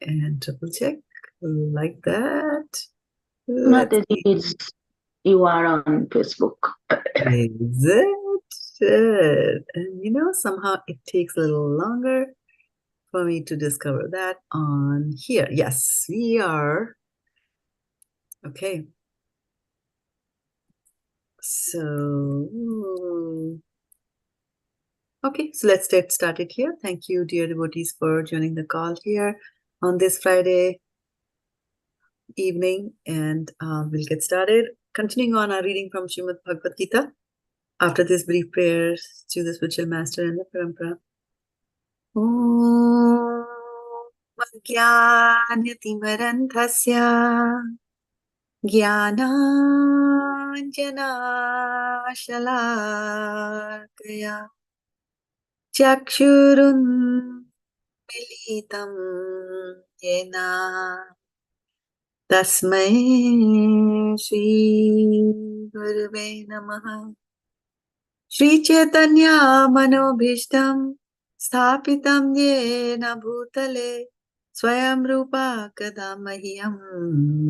and triple check like that. Mataji, you are on Facebook. Is it? And somehow it takes a little longer for me to discover that on here. Yes, we are. Okay. So, okay, so let's get started here. Thank you, dear devotees, for joining the call here on this Friday evening, and we'll get started. Continuing on our reading from Srimad Bhagavad Gita. After this brief prayers to the spiritual master and the parampara. Om Jnanatimirandhasya Jnananjanashalakaya Chakshurunmilitam Yena Tasmai Shri Gurave Namaha. Shri Chaitanya Manobhishtam Sthapitam Yena Bhutale Swayam Rupa Kadamahyam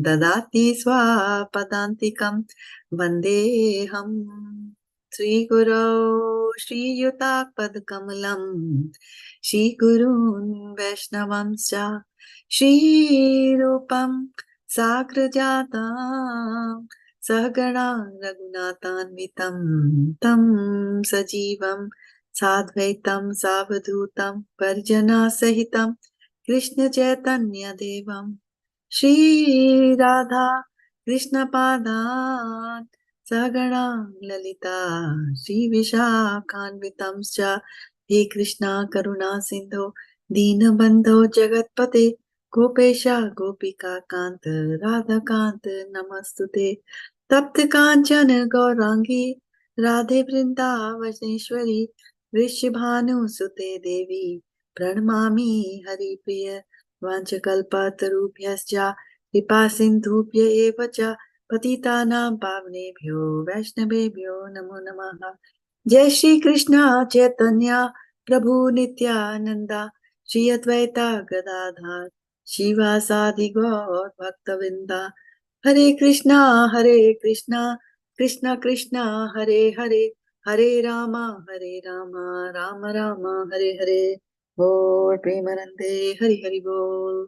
Dadati Swapadantikam Vandeham Sri Guru Shri Yutak Padkamalam Shri Gurun Vaishnavamscha Shri Rupam Sagrajatam Sagana Raghunathanvitam Tam Sajivam Sadvaitam Savadhutam Parjana Sahitam Krishna Chaitanya Devam Shri Radha Krishna Padan Sagana Lalita Shri Vishakhanvitam Scha He Krishna Karuna Sindhu Deenabandho Jagatpate Gopesha Gopika Kanta Radha Kanta Namastute Tapta Kanchana Gaurangi Radhe Vrindavasneshwari Vrishabhanu Sute Devi Pranamami Hari Priya Vanchakalpatarubhyascha Kripa Sindhubhya evacha Patitanam Pavnebhyo Vaishnavebhyo Namo Namaha. Jai Shri Krishna Chaitanya Prabhu Nityananda Shri Advaita Gadadhar Shivasadi Gaur Bhaktavinda Hare Krishna Krishna Krishna Hare Hare Hare Rama Rama Rama Hare Hare Bol Premanande Hari Hari Bol.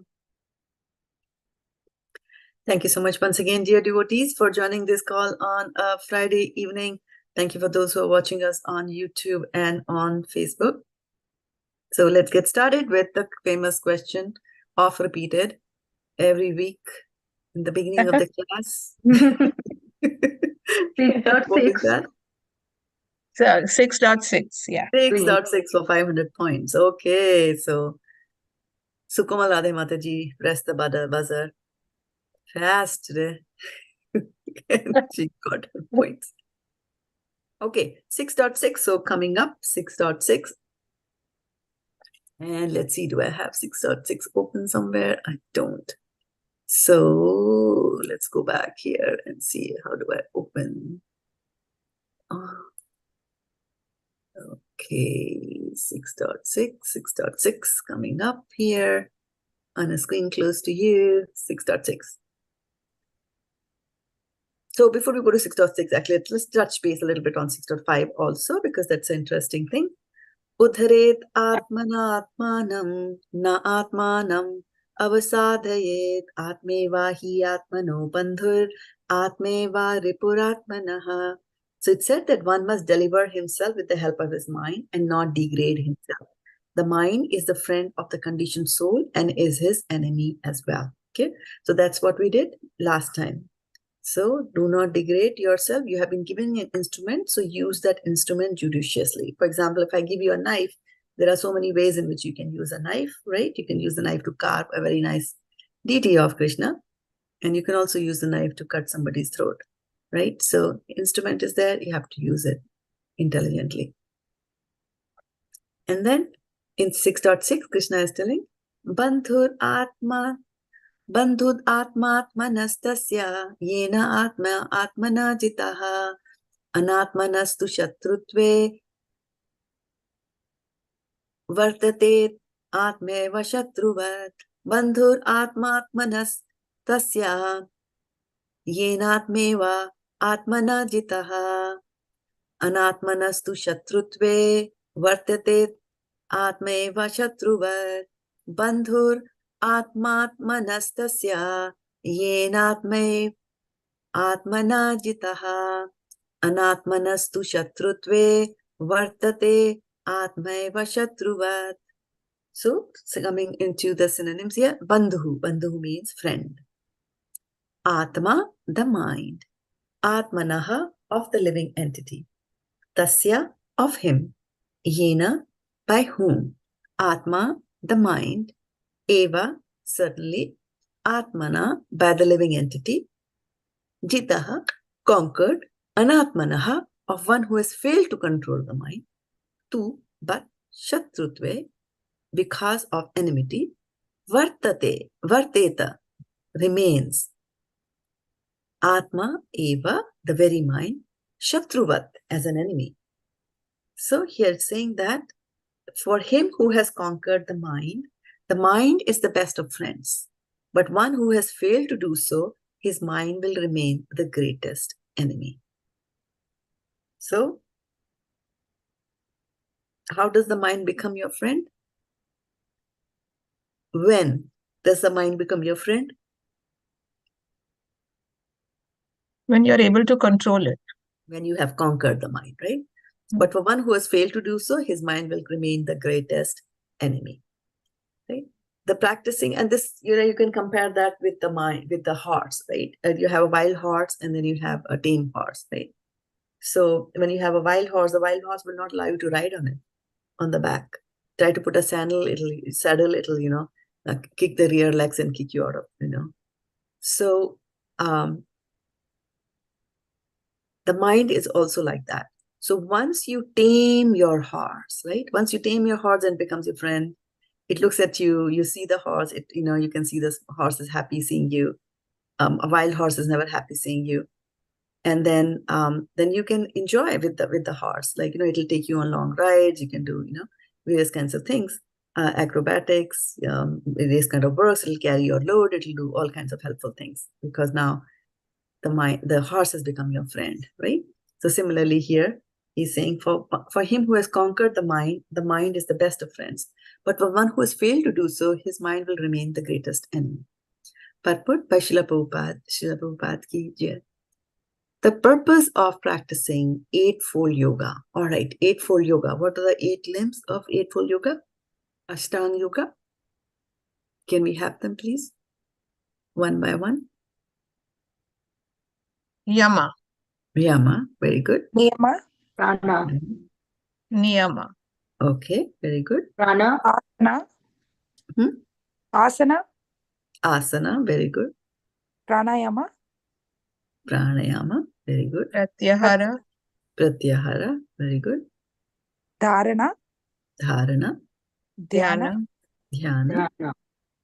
Thank you so much once again, dear devotees, for joining this call on a Friday evening. Thank you for those who are watching us on YouTube and on Facebook. So let's get started with the famous question, oft repeated every week in the beginning of the class. 6.6. So 6.6, yeah. 6.6 for 500 points. Okay, so Sukomal Radhe Mataji, press the buzzer. Fast today. She got her points. Okay, 6.6. So coming up, 6.6. And let's see, do I have 6.6 open somewhere? I don't. So let's go back here and see, how do I open? Okay, 6.6 coming up here on a screen close to you, 6.6. So before we go to 6.6, actually, let's touch base a little bit on 6.5 also, because that's an interesting thing. Udharet atmana atmanam na atmanam avasadhayet atmeva hi atmano bandhur atmeva ripuratmanaha. So it said that one must deliver himself with the help of his mind and not degrade himself. The mind is the friend of the conditioned soul and is his enemy as well. Okay, so that's what we did last time. So do not degrade yourself. You have been given an instrument, so use that instrument judiciously. For example, if I give you a knife, there are so many ways in which you can use a knife, right? You can use the knife to carve a very nice deity of Krishna, and you can also use the knife to cut somebody's throat, right? So instrument is there, you have to use it intelligently. And then in 6.6, Krishna is telling, Bandhur Atma Bandhud atmanastasya yena atma atmana jitaha anatmanastu shatrutve vartate atmeva shatruvat. Bandhur atmatmanas tasya yenatmeva atmana jitaha anatmanastu shatrutve vartate atmeva shatruvat bandhur atmatmanas tasya yenatme atmana jitaha anatmanastu shatrutve vartate atmeva shatruvat. So, coming into the synonyms here, bandhu. Bandhu means friend. Atma, the mind. Atmanaha, of the living entity. Tasya, of him. Yena, by whom. Atma, the mind. Eva, certainly. Atmana, by the living entity. Jitaha, conquered. Anatmanaha, of one who has failed to control the mind. Tu, but. Shatrutve, because of enmity. Vartate, varteta, remains. Atma eva, the very mind. Shatruvat, as an enemy. So here it's saying that for him who has conquered the mind is the best of friends. But one who has failed to do so, his mind will remain the greatest enemy. So, how does the mind become your friend? When does the mind become your friend? When you're able to control it. When you have conquered the mind, right? But for one who has failed to do so, his mind will remain the greatest enemy, right? The practicing, and this, you can compare that with the mind, with the horse, right? You have a wild horse and then you have a tame horse, right? So when you have a wild horse, the wild horse will not allow you to ride on it, on the back. Try to put a saddle, it'll, kick the rear legs and kick you out of, So the mind is also like that. So once you tame your horse, right? Once you tame your horse and it becomes your friend, it looks at you, you see the horse, you can see this horse is happy seeing you. A wild horse is never happy seeing you. And then you can enjoy with the horse. Like, it'll take you on long rides. You can do, various kinds of things, acrobatics, various kind of works. It'll carry your load. It'll do all kinds of helpful things because now the horse has become your friend, right? So similarly here, he's saying for him who has conquered the mind is the best of friends. But for one who has failed to do so, his mind will remain the greatest enemy. Purport by Srila Prabhupada ki jai. The purpose of practicing Eightfold Yoga. All right, Eightfold Yoga. What are the 8 limbs of Eightfold Yoga? Ashtanga Yoga. Can we have them, please? One by one. Yama. Yama, very good. Niyama, Prana. Niyama. Okay, very good. Prana. Asana, Asana, Asana, very good. Pranayama, Pranayama, very good. Pratyahara. Pratyahara, very good. Dharana, Dharana, Dhyana, Dhyana,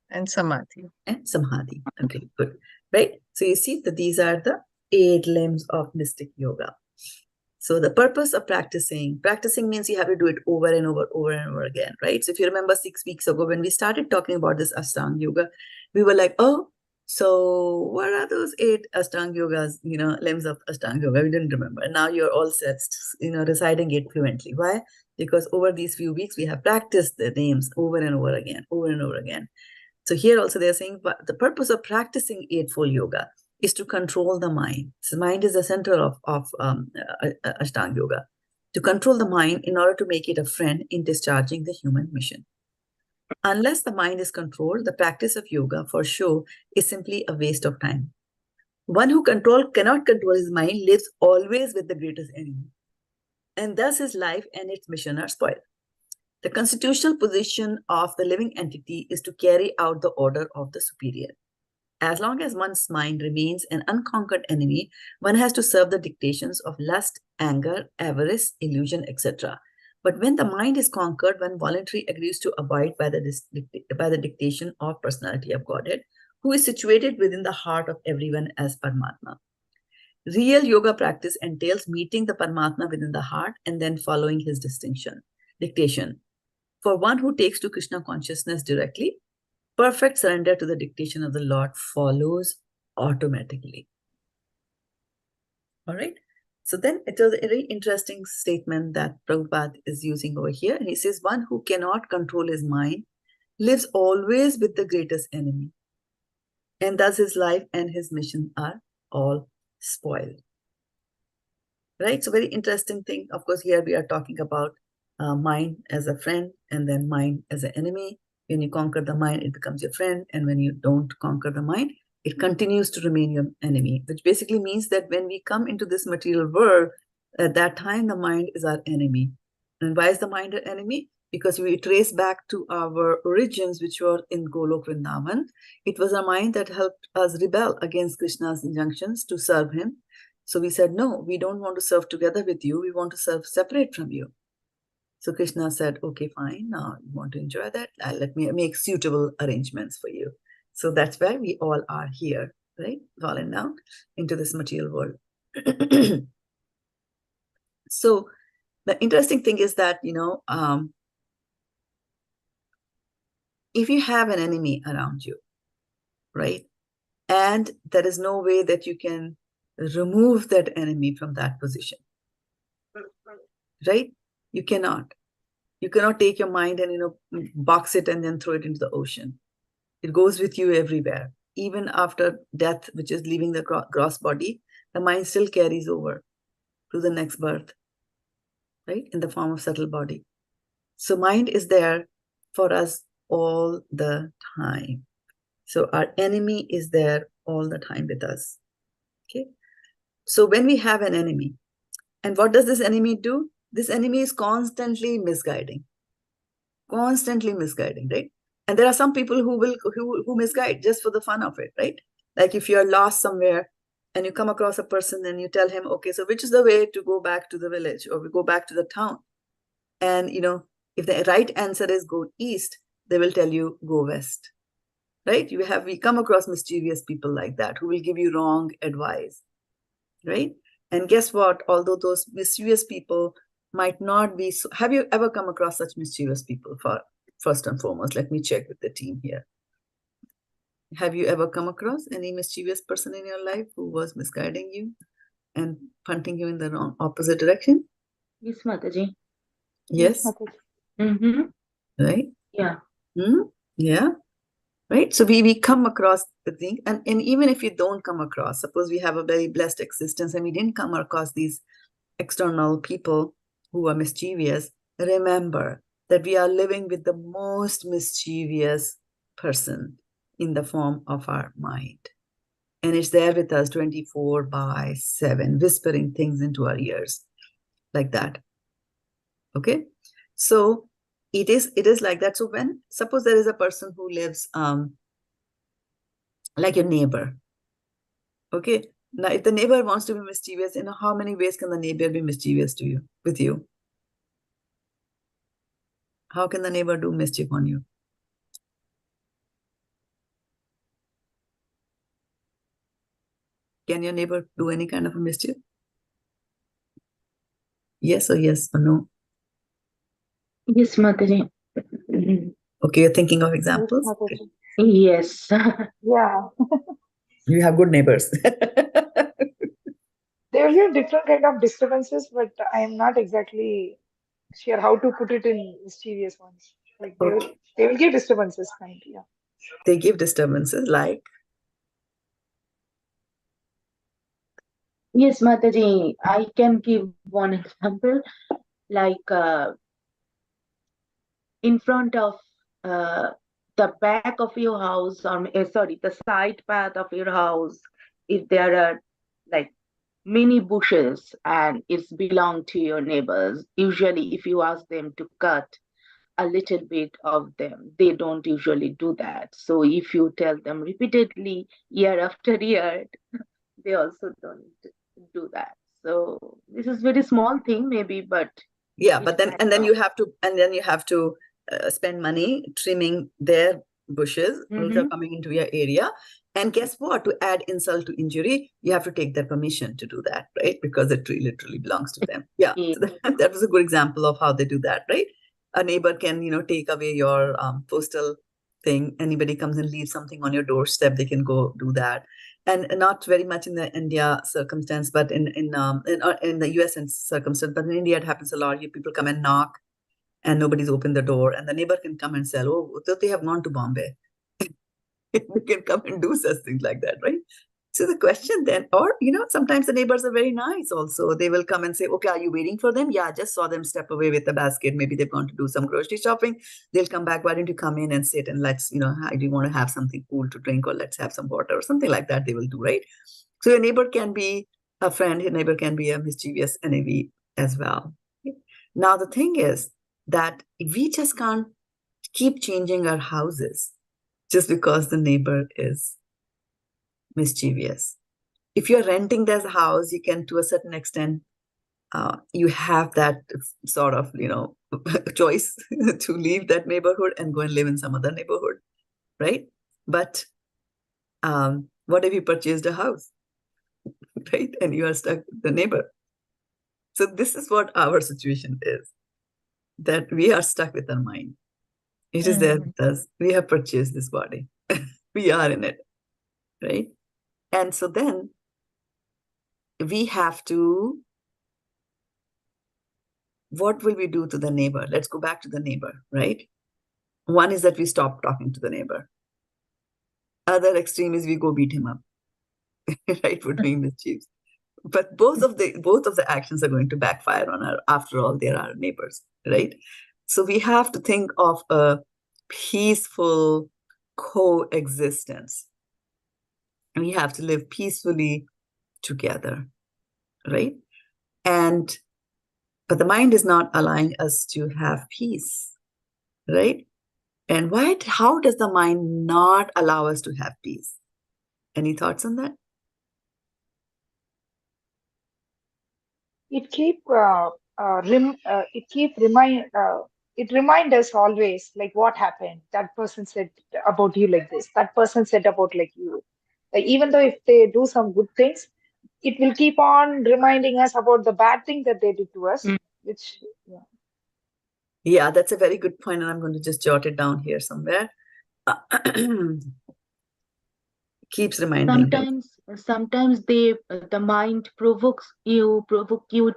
and Samadhi. and Samadhi. Okay, good. Right? So you see that these are the 8 limbs of mystic yoga. So the purpose of practicing means you have to do it over and over again, right? So if you remember 6 weeks ago, when we started talking about this Ashtanga Yoga, we were like, oh, so what are those 8 Ashtanga Yogas, limbs of Ashtanga Yoga? We didn't remember. And now you're all set, reciting it fluently. Why? Because over these few weeks, we have practiced the names over and over again. So here also they're saying the purpose of practicing Eightfold Yoga is to control the mind. So mind is the center of Ashtanga Yoga. To control the mind in order to make it a friend in discharging the human mission. Unless the mind is controlled, the practice of yoga for show is simply a waste of time. One who cannot control his mind lives always with the greatest enemy. And thus his life and its mission are spoiled. The constitutional position of the living entity is to carry out the order of the superior. As long as one's mind remains an unconquered enemy, one has to serve the dictations of lust, anger, avarice, illusion, etc. But when the mind is conquered, one voluntarily agrees to abide by the dictation of personality of Godhead, who is situated within the heart of everyone as Paramatma. Real yoga practice entails meeting the Paramatma within the heart and then following his dictation. For one who takes to Krishna consciousness directly, Perfect surrender to the dictation of the Lord follows automatically. All right. So then it was a very interesting statement that Prabhupada is using over here. And he says, one who cannot control his mind lives always with the greatest enemy. And thus his life and his mission are all spoiled. Right? So very interesting thing. Of course, here we are talking about mind as a friend and then mind as an enemy. When you conquer the mind, it becomes your friend. And when you don't conquer the mind, it continues to remain your enemy, which basically means that when we come into this material world, at that time, the mind is our enemy. And why is the mind our enemy? Because we trace back to our origins, which were in Golok Vrindavan. It was our mind that helped us rebel against Krishna's injunctions to serve him. So we said, no, we don't want to serve together with you. We want to serve separate from you. So Krishna said, okay, fine. Now you want to enjoy that? Let me make suitable arrangements for you. So that's why we all are here, right? Fallen down into this material world. So the interesting thing is that, if you have an enemy around you, right? And there is no way that you can remove that enemy from that position, right? You cannot. You cannot take your mind and, box it and then throw it into the ocean. It goes with you everywhere. Even after death, which is leaving the gross body, the mind still carries over to the next birth, right? In the form of subtle body. So mind is there for us all the time. So our enemy is there all the time with us. Okay. So when we have an enemy, and what does this enemy do? This enemy is constantly misguiding, right? And there are some people who misguide just for the fun of it, right? Like if you are lost somewhere and you come across a person and you tell him, okay, so which is the way to go back to the village or we go back to the town? And, if the right answer is go east, they will tell you go west, right? We come across mischievous people like that who will give you wrong advice, right? And guess what? Although those mischievous people might not be, have you ever come across such mischievous people? First and foremost, let me check with the team here. Have you ever come across any mischievous person in your life who was misguiding you and punting you in the wrong opposite direction? Yes, Mataji. Yes. Mm-hmm. Right? Yeah. Yeah. Right? So we come across the thing, and even if you don't come across, suppose we have a very blessed existence and we didn't come across these external people who are mischievous, remember that we are living with the most mischievous person in the form of our mind. And it's there with us 24/7, whispering things into our ears like that. Okay? So it is like that. So when, suppose there is a person who lives like your neighbor. Okay? Now, if the neighbor wants to be mischievous, how many ways can the neighbor be mischievous with you? How can the neighbor do mischief on you? Can your neighbor do any kind of a mischief? Yes or no? Yes, Mataji. Okay, you're thinking of examples? Mataji. Yes. Yeah. You have good neighbors. There will be different kind of disturbances, but I am not exactly sure how to put it in mischievous ones. Like they will give disturbances, kind. Yeah. They give disturbances like? Yes, Mataji. I can give one example. Like in front of the back of your house, or the side path of your house, if there are like many bushes and it's belong to your neighbors, usually if you ask them to cut a little bit of them, they don't usually do that. So if you tell them repeatedly year after year, they also don't do that. So this is very small thing maybe, but yeah, but then you have to spend money trimming their bushes which are coming into your area. And guess what? To add insult to injury, you have to take their permission to do that, right? Because it literally belongs to them. Yeah, so that was a good example of how they do that, right? A neighbor can, take away your postal thing. Anybody comes and leaves something on your doorstep, they can go do that. And not very much in the India circumstance, but in the US and circumstance, but in India it happens a lot. People come and knock, and nobody's opened the door, and the neighbor can come and say, "Oh, they have gone to Bombay." They can come and do such things like that, right? So the question then, or sometimes the neighbors are very nice also. They will come and say, "Okay, are you waiting for them?" "Yeah, I just saw them step away with the basket. Maybe they've gone to do some grocery shopping. They'll come back. Why don't you come in and sit and let's, do you want to have something cool to drink, or let's have some water," or something like that they will do, right? So your neighbor can be a friend, your neighbor can be a mischievous enemy as well. Now the thing is that we just can't keep changing our houses just because the neighbor is mischievous. If you're renting this house, you can, to a certain extent, you have that sort of, choice to leave that neighborhood and go and live in some other neighborhood, right? But what if you purchased a house, right? And you are stuck with the neighbor. So this is what our situation is, that we are stuck with our mind. It is there with us. We have purchased this body. We are in it, right? And so then we have to, what will we do to the neighbor? Let's go back to the neighbor, right? One is that we stop talking to the neighbor. Other extreme is we go beat him up, right, for doing mischiefs. But both of the actions are going to backfire on our, after all, they are our neighbors, right? So we have to think of a peaceful coexistence. And we have to live peacefully together, right? But the mind is not allowing us to have peace, right? And how does the mind not allow us to have peace? Any thoughts on that? It remind us always like what happened. That person said about you like this. That person said about like you. Like, even though if they do some good things, it will keep on reminding us about the bad thing that they did to us. Which Yeah, that's a very good point, and I'm going to just jot it down here somewhere. Keeps reminding us. Sometimes the mind provoke you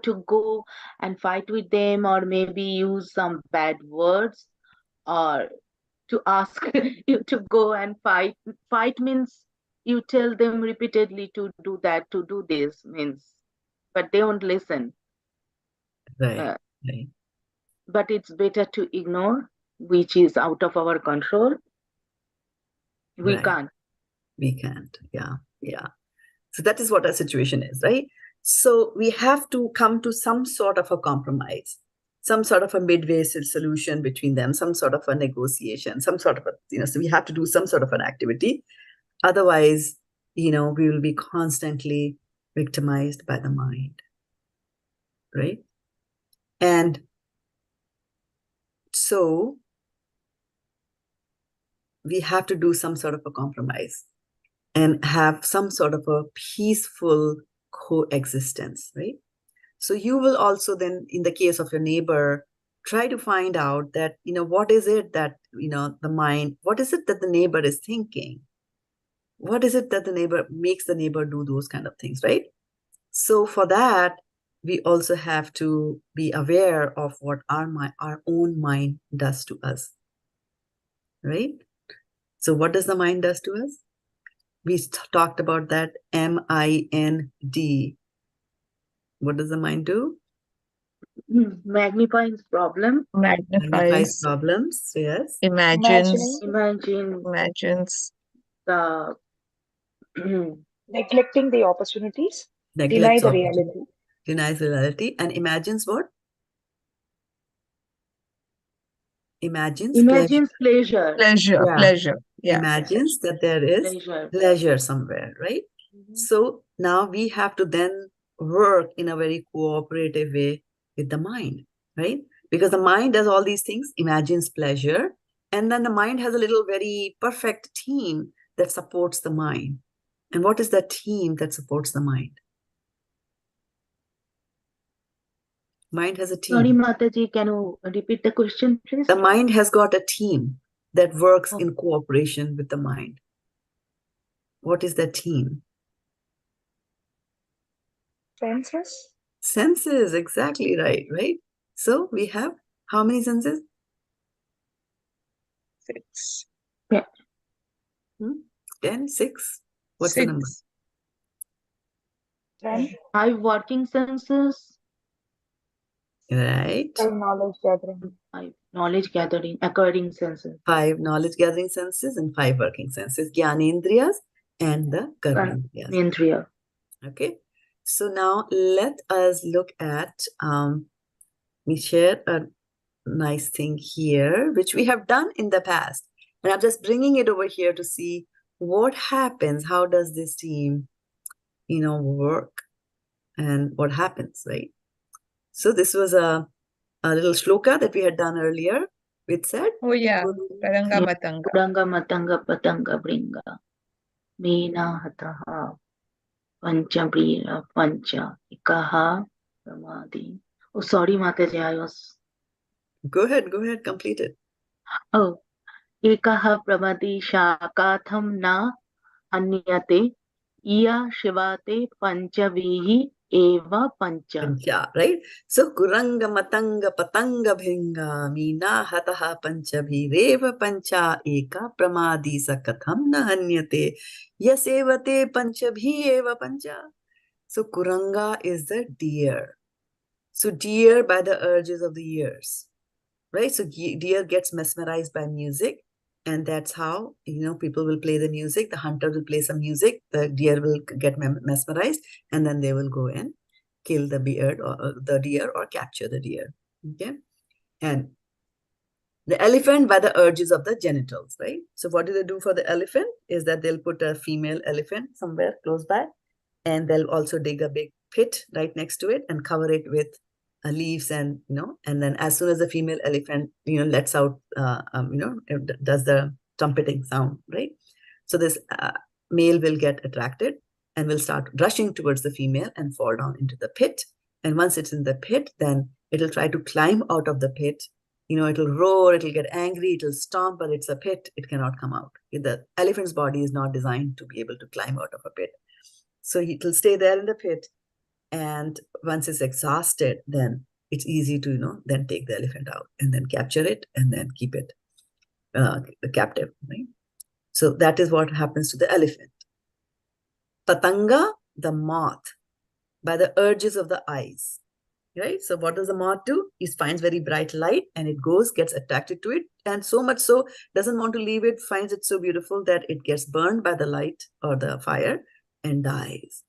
to go and fight with them, or maybe use some bad words, or to ask you to go and fight. Fight means you tell them repeatedly to do that, to do this means, but they won't listen. Right. But it's better to ignore, which is out of our control. We can't. We can't. Yeah. So that is what our situation is, right? So we have to come to some sort of a compromise, some sort of a midway solution between them, some sort of a negotiation, some sort of a, so we have to do some sort of an activity. Otherwise, we will be constantly victimized by the mind, right? And so we have to do some sort of a compromise and have some sort of a peaceful coexistence, right? So you will also then, in the case of your neighbor, try to find out that, what is it that, the mind, what is it that the neighbor is thinking? What is it that the neighbor makes the neighbor do those kind of things, right? So for that, we also have to be aware of what our own mind does to us, right? So what does the mind does to us? We talked about that MIND. What does the mind do? Magnifies problem. Magnifies. Problems, yes. Imagines. Imagines the neglecting the opportunities, Neglects deny the reality. Denies reality and imagines what? Imagines pleasure. Pleasure. Yeah. Imagines that there is pleasure somewhere, right? So now we have to then work in a very cooperative way with the mind, right? Because the mind does all these things, imagines pleasure, and then the mind has a little very perfect team that supports the mind. And what is that team that supports the mind? Mind has a team. Sorry, Mataji, can you repeat the question, please? The mind has got a team. that works in cooperation with the mind? What is that team? Senses? Senses, exactly right, right? So we have how many senses? 6. 10, 6. What's the number? 6. 10? 5 working senses, Right. 5 knowledge gathering. 5 knowledge gathering, acquiring senses. 5 knowledge gathering senses and 5 working senses. Jnanendriyas and the karmendriyas. Indriya. Okay. So now let us look at, we share a nice thing here, which we have done in the past. And I'm just bringing it over here to see what happens. How does this team, work and what happens, right? So this was a little shloka that we had done earlier, which said, Oh yeah, Taranga Matanga. Puranga matanga patanga bringa. Meena hataha. Pancha brila pancha. Ikaha pramadi. Oh, sorry, Mataji, I was. go ahead, complete it. Oh, ekaha pramadi shakatham na anyate. Iya shivate panchavihi eva pancha. Pancha, right? So kuranga matanga patanga bhinga meena hataha pancha bhireva pancha eka pramadi sakatham na hanyate yasevate pancha bhireva pancha. So kuranga is the deer. So deer by the urges of the ears, right? So deer gets mesmerized by music, and that's how, people will play the music. The hunter will play some music, the deer will get mesmerized, and then they will go and kill the deer or capture the deer. Okay. And the elephant by the urges of the genitals, right? So what do they do for the elephant is that they'll put a female elephant somewhere close by, and they'll also dig a big pit right next to it and cover it with leaves, and and then as soon as the female elephant lets out does the trumpeting sound, right? So this male will get attracted and will start rushing towards the female and fall down into the pit. And once it's in the pit, then it'll try to climb out of the pit. It'll roar, it'll get angry, it'll stomp, but it's a pit, it cannot come out. The elephant's body is not designed to be able to climb out of a pit. So it'll stay there in the pit. And once it's exhausted, then it's easy to, then take the elephant out and then capture it and then keep it captive, right? So that is what happens to the elephant. Patanga, the moth, by the urges of the eyes, right? So what does the moth do? It finds very bright light and it gets attracted to it. And so much so, doesn't want to leave it, finds it so beautiful that it gets burned by the light or the fire and dies.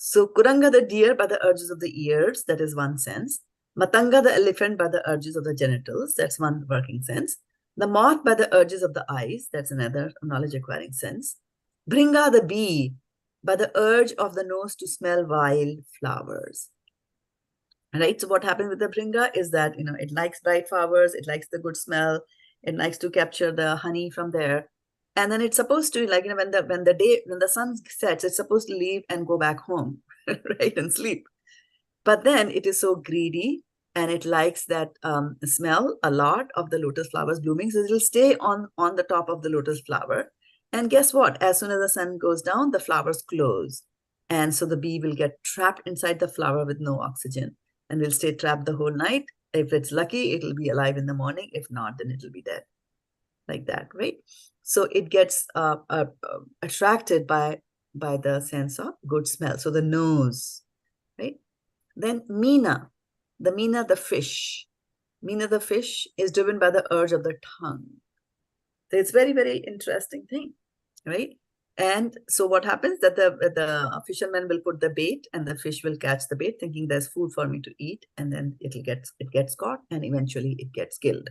So Kuranga the deer by the urges of the ears, that is one sense. Matanga the elephant by the urges of the genitals, that's one working sense. The moth by the urges of the eyes, that's another knowledge acquiring sense. Bringa the bee by the urge of the nose to smell wild flowers. Right? So what happens with the bringa is that it likes bright flowers, it likes the good smell, it likes to capture the honey from there. And then it's supposed to, like, when the sun sets, it's supposed to leave and go back home, right, and sleep. But then it is so greedy and it likes that smell a lot of the lotus flowers blooming. So it'll stay on the top of the lotus flower. And guess what? As soon as the sun goes down, the flowers close. And so the bee will get trapped inside the flower with no oxygen and will stay trapped the whole night. If it's lucky, it'll be alive in the morning. If not, then it'll be dead. Like that, right? So it gets attracted by the sense of good smell. So the nose, right? Then Meena, the fish. Meena the fish is driven by the urge of the tongue. So it's very, very interesting thing, right? And so what happens that the fisherman will put the bait and the fish will catch the bait thinking there's food for me to eat, and then it gets caught and eventually it gets killed,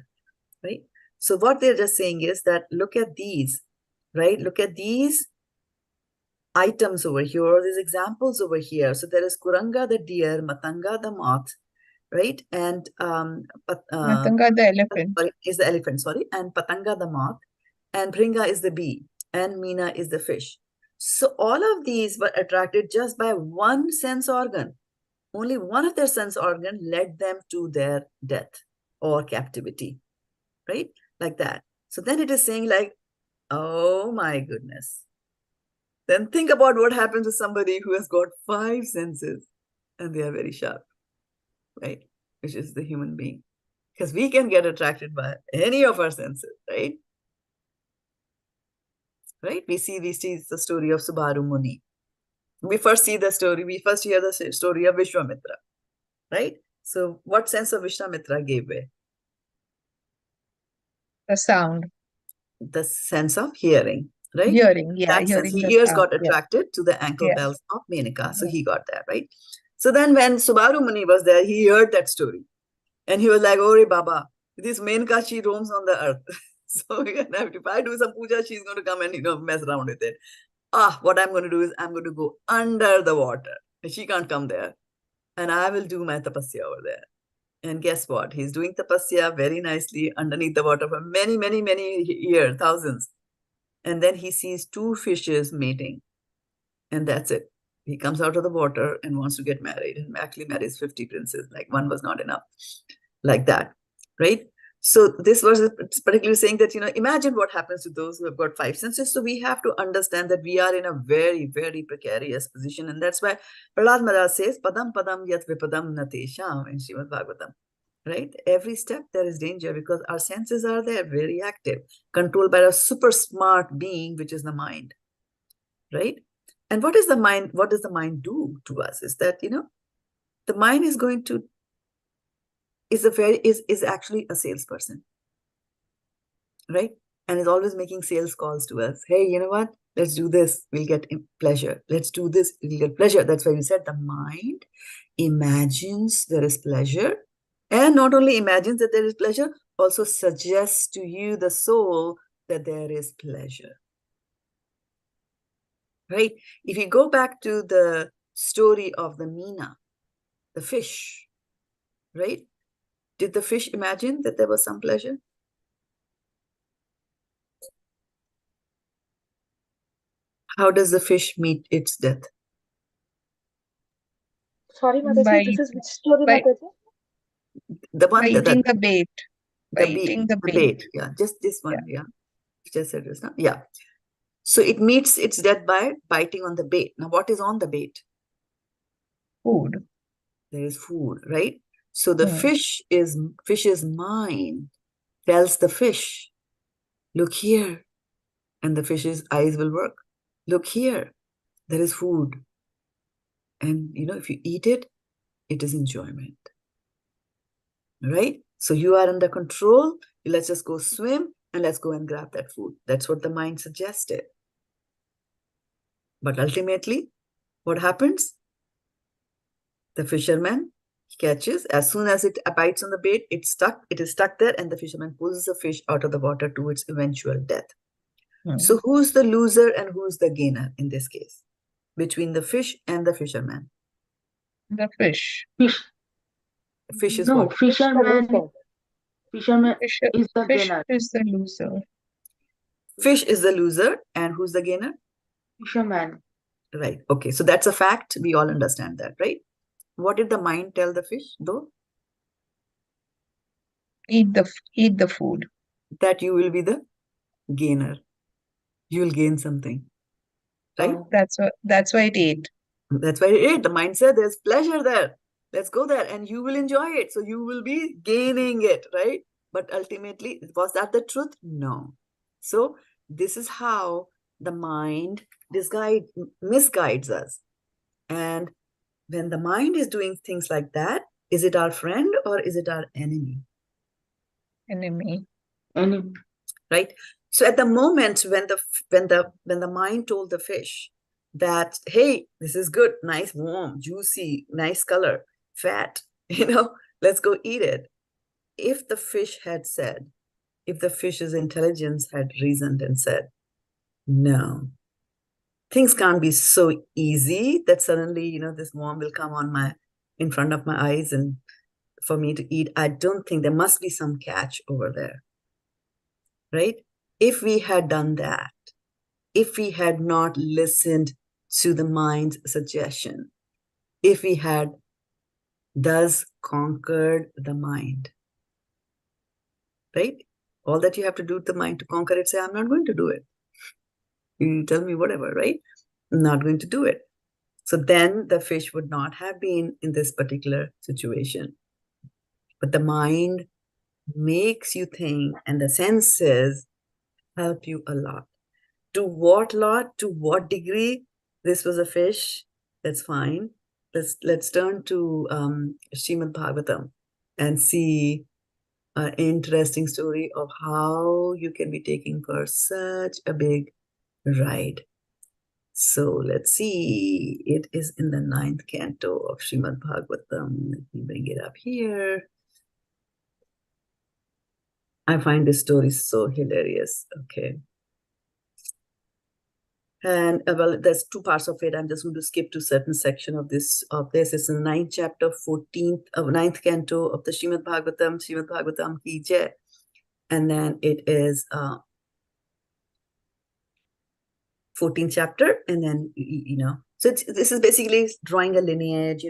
right? So what they're just saying is that look at these, right? Look at these items over here, or these examples over here. So there is Kuranga the deer, Matanga the moth, right? And Matanga the elephant. Is the elephant, and Patanga the moth, and Bringa is the bee, and Meena is the fish. So all of these were attracted just by one sense organ. Only one of their sense organ led them to their death or captivity, right? Like that. So then it is saying like, oh my goodness. Then think about what happens to somebody who has got 5 senses and they are very sharp, right? Which is the human being. Because we can get attracted by any of our senses, right? Right? We see the story of Subharu Muni. We first hear the story of Vishwamitra, right? So what sense of Vishwamitra gave way? The sound. The sense of hearing, right? Hearing, yeah, That sense. hearing His the ears sound. got attracted to the ankle Yeah. bells of Menaka. So Yeah. he got that, right? So then when Subharu Muni was there, he heard that story. And he was like, oh, Baba, this Menaka, she roams on the earth. So if I do some puja, she's going to come and, mess around with it. What I'm going to do is I'm going to go under the water. She can't come there. And I will do my tapasya over there. And guess what? He's doing tapasya very nicely underneath the water for many, many, many years, thousands. And then he sees 2 fishes mating. And that's it. He comes out of the water and wants to get married and actually marries 50 princes. Like one was not enough. Like that, right? So this verse is particularly saying that, imagine what happens to those who have got 5 senses. So we have to understand that we are in a very, very precarious position. And that's why Prahlad Maharaj says, Padam Padam Yat Vipadam Natesham in Srimad Bhagavatam. Right? Every step there is danger because our senses are there, very active, controlled by a super smart being, which is the mind. Right? And what is the mind? What does the mind do to us? Is that, the mind is going to is actually a salesperson, right? And is always making sales calls to us. Hey, you know what? Let's do this. We'll get pleasure. Let's do this. We'll get pleasure. That's why you said the mind imagines there is pleasure, and not only imagines that there is pleasure, also suggests to you, the soul, that there is pleasure. Right? If you go back to the story of the Meena, the fish, right? Did the fish imagine that there was some pleasure? How does the fish meet its death? Sorry, Mataji, this is which story, by- Mataji? The one that Biting the bait. the Biting the bait. bait. Yeah, just this one. Yeah. Just said this, no? Yeah. So it meets its death by biting on the bait. Now, what is on the bait? Food. There is food, right? So the Hmm. fish's mind tells the fish, look here. And the fish's eyes will work. Look here. There is food. And, if you eat it, it is enjoyment. Right? So you are under control. Let's just go swim and let's go and grab that food. That's what the mind suggested. But ultimately, what happens? The fisherman catches, as soon as it bites on the bait, it is stuck there, and the fisherman pulls the fish out of the water to its eventual death. Hmm. So who's the loser and who's the gainer in this case? Between the fish and the fisherman. The fish. Fish is No, what? fisherman Fish, is the fish gainer. is the loser. Fish is the loser, and who's the gainer? Fisherman. Right. Okay. So that's a fact. We all understand that, right? What did the mind tell the fish, though? Eat the food. That you will be the gainer. You will gain something, right? Oh. That's why it ate. That's why it ate. The mind said there's pleasure there. Let's go there and you will enjoy it. So you will be gaining it, right? But ultimately, was that the truth? No. So this is how the mind misguides us. And when the mind is doing things like that, is it our friend or is it our enemy? Enemy. Enemy. Right? So at the moment when the mind told the fish that, hey, this is good, nice, warm, juicy, nice color, fat, let's go eat it. If the fish's intelligence had reasoned and said, no, things can't be so easy that suddenly, this worm will come in front of my eyes and for me to eat. I don't think there must be some catch over there, right? If we had done that, if we had not listened to the mind's suggestion, if we had thus conquered the mind, right? All that you have to do with the mind to conquer it, say, I'm not going to do it. You tell me whatever, right? I'm not going to do it. So then the fish would not have been in this particular situation. But the mind makes you think, and the senses help you a lot. To what lot? To what degree? This was a fish. That's fine. Let's turn to Srimad Bhagavatam and see an interesting story of how you can be taking for such a big ride. So let's see. It is in the 9th canto of Srimad Bhagavatam. Let me bring it up here. I find this story so hilarious. Okay. And well, there's 2 parts of it. I'm just going to skip to certain section of this. It's in the 9th chapter, 9th canto of the Srimad Bhagavatam ki jai. And then it is 14th chapter, and then so this is basically drawing a lineage.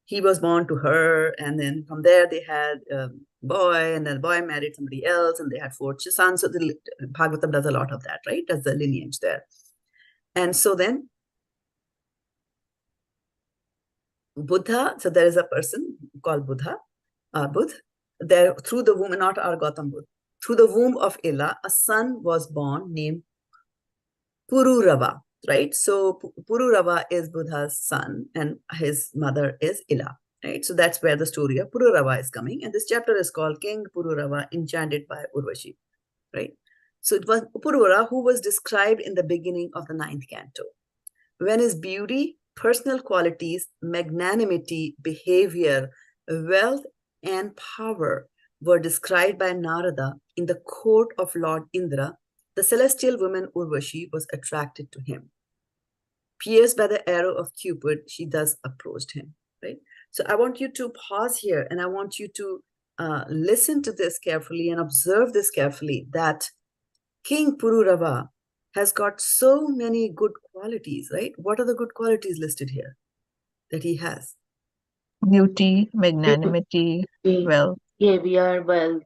He was born to her, and then from there they had a boy, and then the boy married somebody else, and they had 4 sons. So the Bhagavatam does a lot of that, right? Does the lineage there. And so then Buddha, so there is a person called Buddha, Buddh, there through the womb, not our Gautam Buddha, through the womb of Ila, a son was born named Pururava, right? So Pururava is Buddha's son, and his mother is Ila, right? So that's where the story of Pururava is coming. And this chapter is called King Pururava, enchanted by Urvashi, right? So it was Pururava who was described in the beginning of the 9th canto. When his beauty, personal qualities, magnanimity, behavior, wealth, and power were described by Narada in the court of Lord Indra, the celestial woman Urvashi was attracted to him. Pierced by the arrow of Cupid, she thus approached him, right? So I want you to pause here, and I want you to listen to this carefully and observe this carefully, that King Pururava has got so many good qualities, right? What are the good qualities listed here that he has? Beauty, magnanimity, wealth. Behavior, wealth,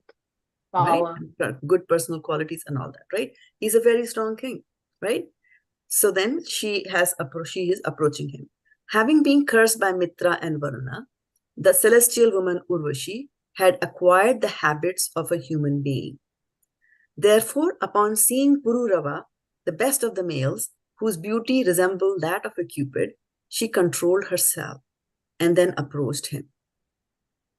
power. Right? Good personal qualities and all that, right? He's a very strong king, right? So then she is approaching him. Having been cursed by Mitra and Varuna, the celestial woman Urvashi had acquired the habits of a human being. Therefore, upon seeing Pururava, the best of the males, whose beauty resembled that of a Cupid, she controlled herself and then approached him.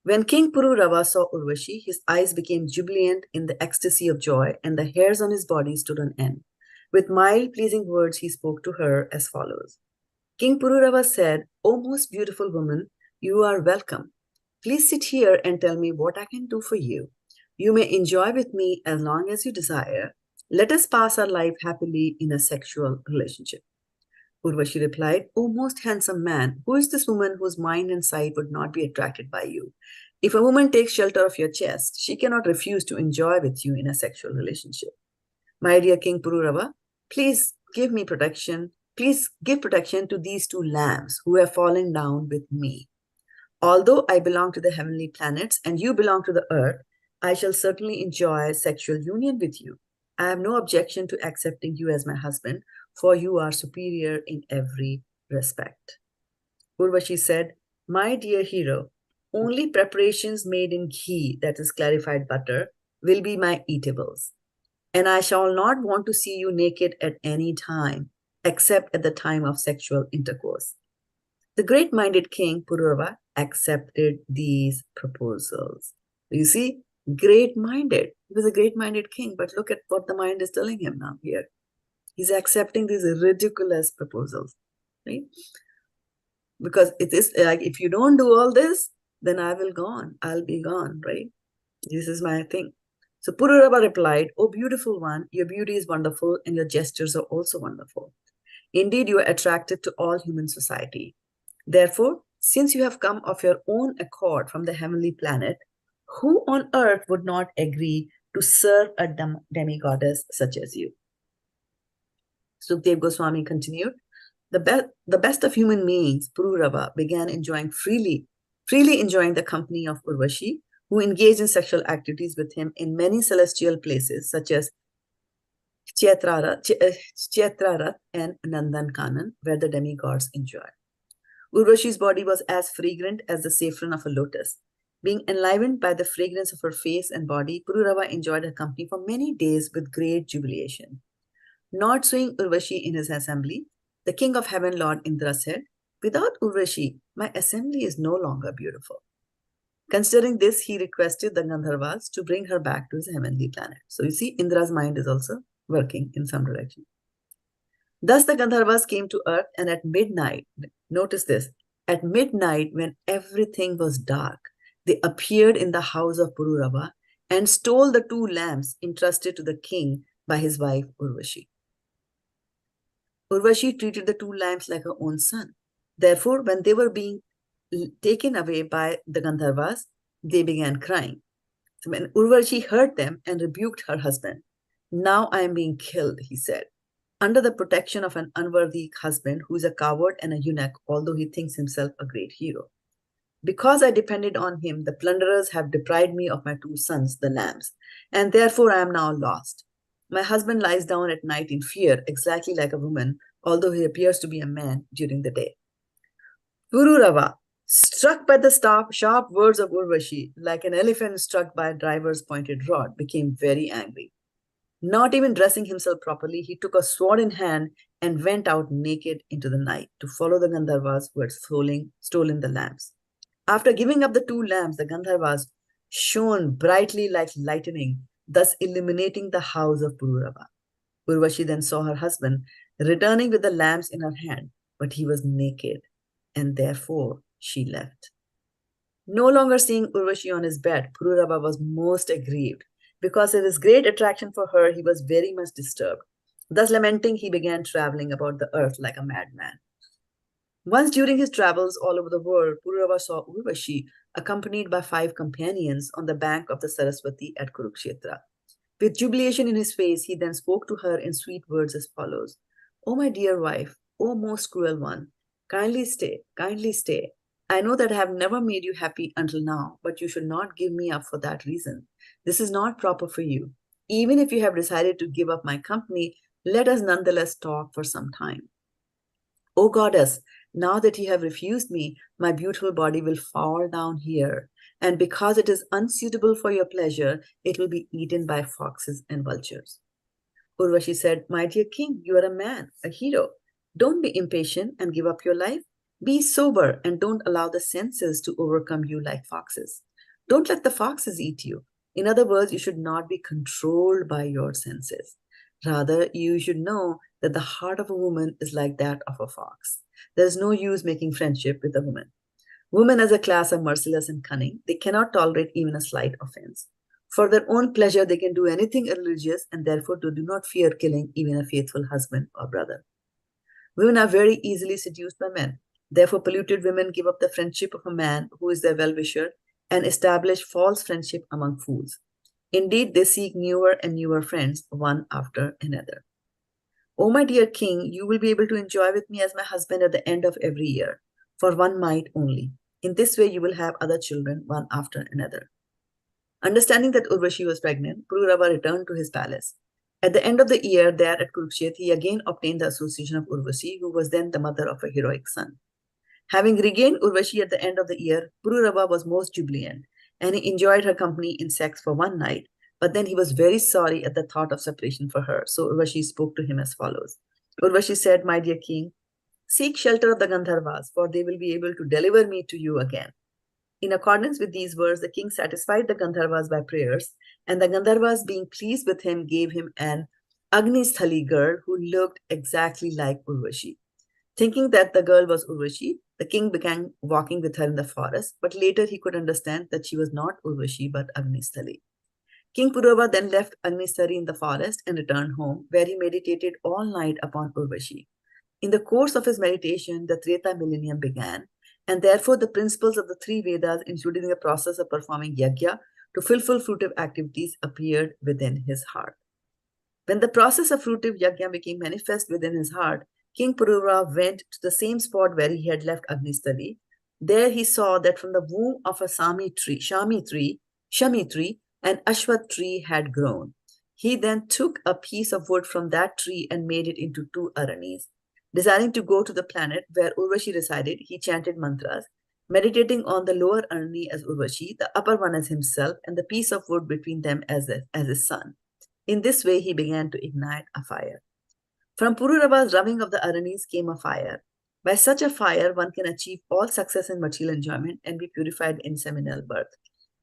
When King Pururava saw Urvashi, his eyes became jubilant in the ecstasy of joy, and the hairs on his body stood on end. With mild, pleasing words, he spoke to her as follows. King Pururava said, "O most beautiful woman, you are welcome. Please sit here and tell me what I can do for you. You may enjoy with me as long as you desire. Let us pass our life happily in a sexual relationship." Urvashi replied, "O most handsome man, who is this woman whose mind and sight would not be attracted by you? If a woman takes shelter of your chest, she cannot refuse to enjoy with you in a sexual relationship. My dear King Pururava, please give me protection. Please give protection to these 2 lambs who have fallen down with me. Although I belong to the heavenly planets and you belong to the earth, I shall certainly enjoy sexual union with you. I have no objection to accepting you as my husband, for you are superior in every respect." Urvashi said, "My dear hero, only preparations made in ghee, that is clarified butter, will be my eatables. And I shall not want to see you naked at any time, except at the time of sexual intercourse." The great-minded king, Pururava, accepted these proposals. You see, great-minded. He was a great-minded king, but look at what the mind is telling him now here. He's accepting these ridiculous proposals, right? Because it is like, if you don't do all this, then I'll be gone, right? This is my thing. So Pururava replied, "O beautiful one, your beauty is wonderful and your gestures are also wonderful. Indeed, you are attractive to all human society. Therefore, since you have come of your own accord from the heavenly planet, who on earth would not agree to serve a demigoddess such as you?" Sukdev Goswami continued, the best of human beings, Pururava, began enjoying freely enjoying the company of Urvashi, who engaged in sexual activities with him in many celestial places such as Kṣatriyāḥ and Nandan-kanan, where the demigods enjoy. Urvashi's body was as fragrant as the saffron of a lotus. Being enlivened by the fragrance of her face and body, Pururava enjoyed her company for many days with great jubilation. Not seeing Urvashi in his assembly, the king of heaven, Lord Indra, said, "Without Urvashi, my assembly is no longer beautiful." Considering this, he requested the Gandharvas to bring her back to his heavenly planet. So you see, Indra's mind is also working in some direction. Thus the Gandharvas came to earth, and at midnight, notice this, at midnight when everything was dark, they appeared in the house of Pururava and stole the 2 lamps entrusted to the king by his wife Urvashi. Urvashi treated the 2 lamps like her own son. Therefore, when they were being taken away by the Gandharvas, they began crying. So when Urvashi heard them and rebuked her husband, "Now I am being killed," he said, "under the protection of an unworthy husband who is a coward and a eunuch, although he thinks himself a great hero. Because I depended on him, the plunderers have deprived me of my 2 sons, the lambs, and therefore I am now lost. My husband lies down at night in fear, exactly like a woman, although he appears to be a man during the day." Pururava, struck by the sharp words of Urvashi, like an elephant struck by a driver's pointed rod, became very angry. Not even dressing himself properly, he took a sword in hand and went out naked into the night to follow the Gandharvas who had stolen the lamps. After giving up the 2 lamps, the Gandharvas shone brightly like lightning, thus illuminating the house of Pururava. Urvashi then saw her husband returning with the lamps in her hand, but he was naked, and therefore she left. No longer seeing Urvashi on his bed, Pururava was most aggrieved. Because of his great attraction for her, he was very much disturbed. Thus lamenting, he began traveling about the earth like a madman. Once during his travels all over the world, Pururava saw Urvashi accompanied by 5 companions on the bank of the Saraswati at Kurukshetra. With jubilation in his face, he then spoke to her in sweet words as follows: "O my dear wife, O most cruel one, kindly stay, kindly stay. I know that I have never made you happy until now, but you should not give me up for that reason. This is not proper for you. Even if you have decided to give up my company, let us nonetheless talk for some time. O goddess, now that you have refused me, my beautiful body will fall down here, and because it is unsuitable for your pleasure, it will be eaten by foxes and vultures." Urvashi said, "My dear king, you are a man, a hero. Don't be impatient and give up your life. Be sober and don't allow the senses to overcome you like foxes. Don't let the foxes eat you. In other words, you should not be controlled by your senses. Rather, you should know that the heart of a woman is like that of a fox. There is no use making friendship with a woman. Women as a class are merciless and cunning. They cannot tolerate even a slight offense. For their own pleasure, they can do anything irreligious, and therefore they do not fear killing even a faithful husband or brother. Women are very easily seduced by men. Therefore, polluted women give up the friendship of a man who is their well-wisher and establish false friendship among fools. Indeed, they seek newer and newer friends, one after another. O my dear king, you will be able to enjoy with me as my husband at the end of every year, for one night only. In this way, you will have other children, one after another." Understanding that Urvashi was pregnant, Pururava returned to his palace. At the end of the year, there at Kurukshetra, he again obtained the association of Urvashi, who was then the mother of a heroic son. Having regained Urvashi at the end of the year, Pururava was most jubilant, and he enjoyed her company in sex for one night, but then he was very sorry at the thought of separation for her, so Urvashi spoke to him as follows. Urvashi said, "My dear king, seek shelter of the Gandharvas, for they will be able to deliver me to you again." In accordance with these words, the king satisfied the Gandharvas by prayers, and the Gandharvas, being pleased with him, gave him an Agnisthali girl who looked exactly like Urvashi. Thinking that the girl was Urvashi, the king began walking with her in the forest, but later he could understand that she was not Urvashi but Agnisthali. King Pururava then left Agnisthali in the forest and returned home, where he meditated all night upon Urvashi. In the course of his meditation, the Treta millennium began, and therefore the principles of the 3 Vedas, including the process of performing yajna to fulfill fruitive activities, appeared within his heart. When the process of fruitive yajna became manifest within his heart, King Pururava went to the same spot where he had left Agnisthali. There he saw that from the womb of a shami tree, Shami tree, an ashwath tree had grown. He then took a piece of wood from that tree and made it into 2 aranis. Desiring to go to the planet where Urvashi resided, he chanted mantras, meditating on the lower arani as Urvashi, the upper one as himself, and the piece of wood between them as his son. In this way, he began to ignite a fire. From Pururava's rubbing of the aranis came a fire. By such a fire, one can achieve all success in material enjoyment and be purified in seminal birth,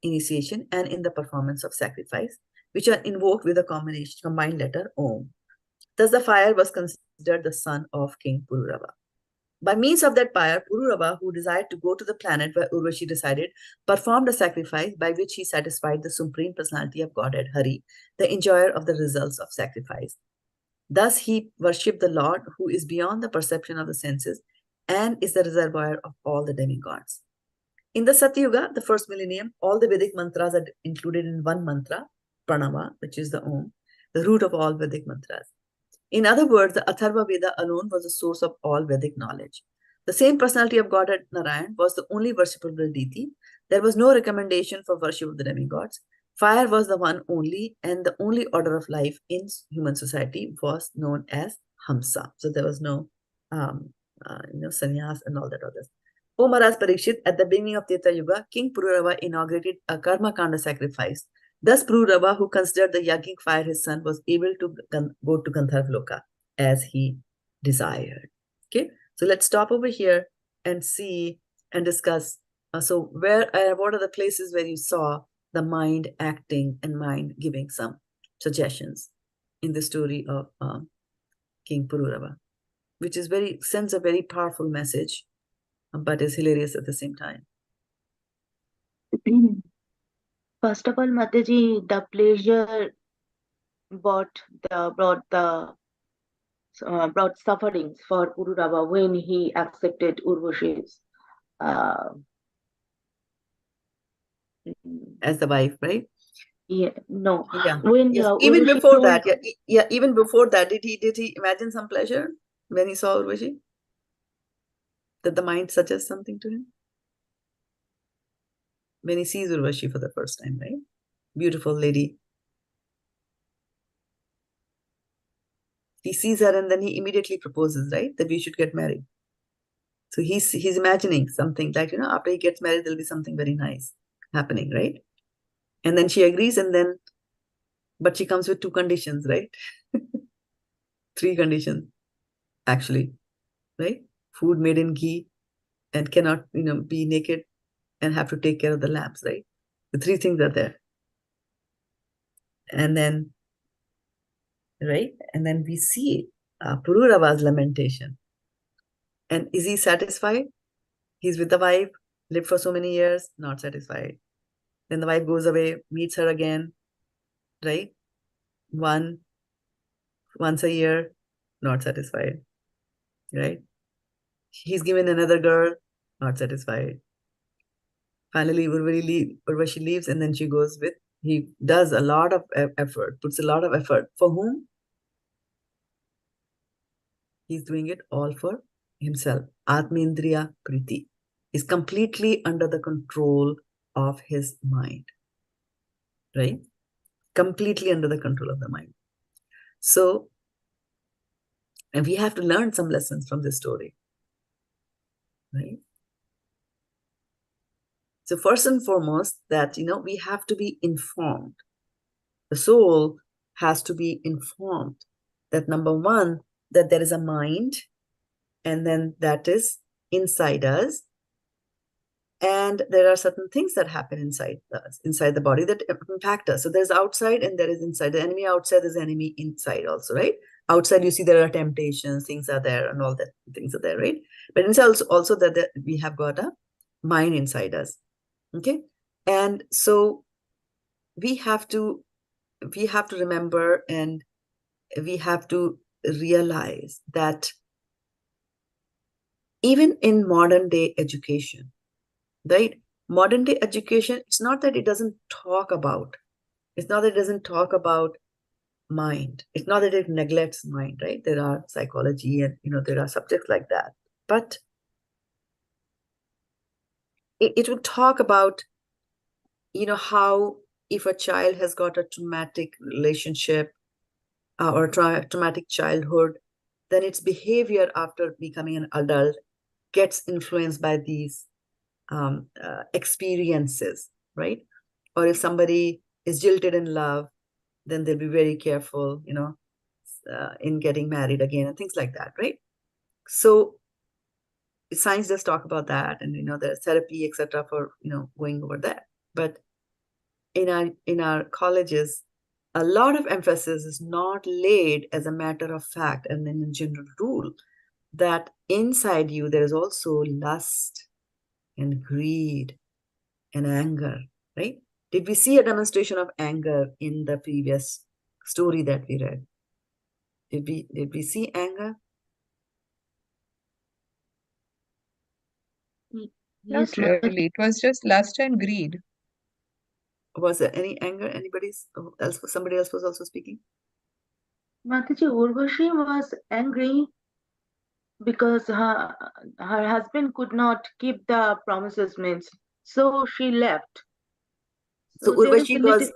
initiation, and in the performance of sacrifice, which are invoked with a combined letter Om. Thus, the fire was considered the son of King Pururava. By means of that fire, Pururava, who desired to go to the planet where Urvashi resided, performed a sacrifice by which he satisfied the Supreme Personality of Godhead, Hari, the enjoyer of the results of sacrifice. Thus, he worshipped the Lord, who is beyond the perception of the senses and is the reservoir of all the demigods. In the Satyuga, the first millennium, all the Vedic mantras are included in one mantra, Pranava, which is the Om, the root of all Vedic mantras. In other words, the Atharva Veda alone was the source of all Vedic knowledge. The same personality of Godhead Narayan was the only worshipable deity. There was no recommendation for worship of the demigods. Fire was the one only, and the only order of life in human society was known as Hamsa. So there was no, sannyas and all that others. O Maharaj Parikshit, at the beginning of Treta Yuga, King Pururava inaugurated a karma kanda sacrifice. Thus, Pururava, who considered the yaggic fire his son, was able to go to Gandharva Loka as he desired. Okay, so let's stop over here and see and discuss. So, what are the places where you saw the mind acting and mind giving some suggestions in the story of King Pururava, which is sends a very powerful message, but is hilarious at the same time. First of all, Mataji, the pleasure brought sufferings for Pururava when he accepted Urvashi's as the wife, right? Yeah, no. Yeah. When Yes. Even Urvashi before told, that, even before that, did he imagine some pleasure when he saw Urvashi? Did the mind suggest something to him? When he sees Urvashi for the first time, right? Beautiful lady. He sees her and then he immediately proposes, right? That we should get married. So he's imagining something like, after he gets married, there'll be something very nice happening, right? And then she agrees, but she comes with 2 conditions, right? 3 conditions, actually, right? Food made in ghee and cannot, be naked and have to take care of the lambs, right? The 3 things are there. And then, right? And then we see Pururava's lamentation. And is he satisfied? He's with the wife, lived for so many years, not satisfied. Then the wife goes away, meets her again, right? Once a year, not satisfied, right? He's given another girl, not satisfied. Finally, Urvashi leaves, and then he does a lot of effort, puts a lot of effort. For whom? He's doing it all for himself. Atmendriya Priti is completely under the control of his mind, right? Completely under the control of the mind. So, and we have to learn some lessons from this story, right? So first and foremost, that, we have to be informed. The soul has to be informed that, number one, that there is a mind, and then that is inside us. And there are certain things that happen inside the body that impact us. So there's outside and there is inside. The enemy outside, there's enemy inside also, right? Outside, you see there are temptations, things are there, and all that things are there, right? But inside also that we have got a mind inside us. Okay. And so we have to remember, and we have to realize that even in modern day education, right? Modern day education, it's not that it doesn't talk about mind. It's not that it neglects mind, right? There are psychology and, there are subjects like that. But it will talk about you know, how if a child has got a traumatic relationship or traumatic childhood, then its behavior after becoming an adult gets influenced by these experiences, right? Or if somebody is jilted in love, then they'll be very careful, you know, in getting married again and things like that, right? So science does talk about that, and you know, there's therapy, etc., for, you know, going over that. But in our colleges, a lot of emphasis is not laid as a matter of fact and then in general rule that inside you there is also lust and greed and anger, right? Did we see a demonstration of anger in the previous story that we read? Did we see anger? Not Yes, Mataji. really. It was just lust and greed. Was there any anger? Somebody else was also speaking? Mataji, Urvashi was angry because her husband could not keep the promises, means, so she left. So So there is a Urvashi little,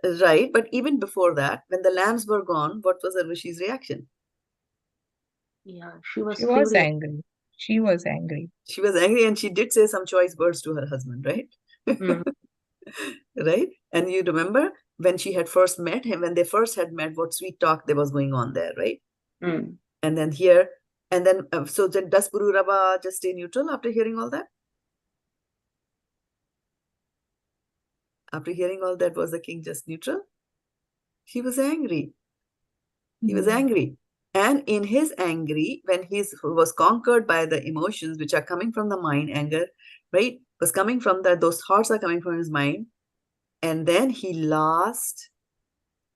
was right, but even before that, when the lambs were gone, what was Urvashi's reaction? yeah, she was She was furious. angry. She was angry. She was angry, and she did say some choice words to her husband, right? Mm. Right? And you remember when she had first met him, when they first had met, what sweet talk there was going on there, right? Mm. And then here, and then, so then does Pururava just stay neutral after hearing all that? After hearing all that, was the king just neutral? He was angry. He was angry. And in his angry, when he was conquered by the emotions which are coming from the mind, anger, right, was coming from those thoughts are coming from his mind. And then he lost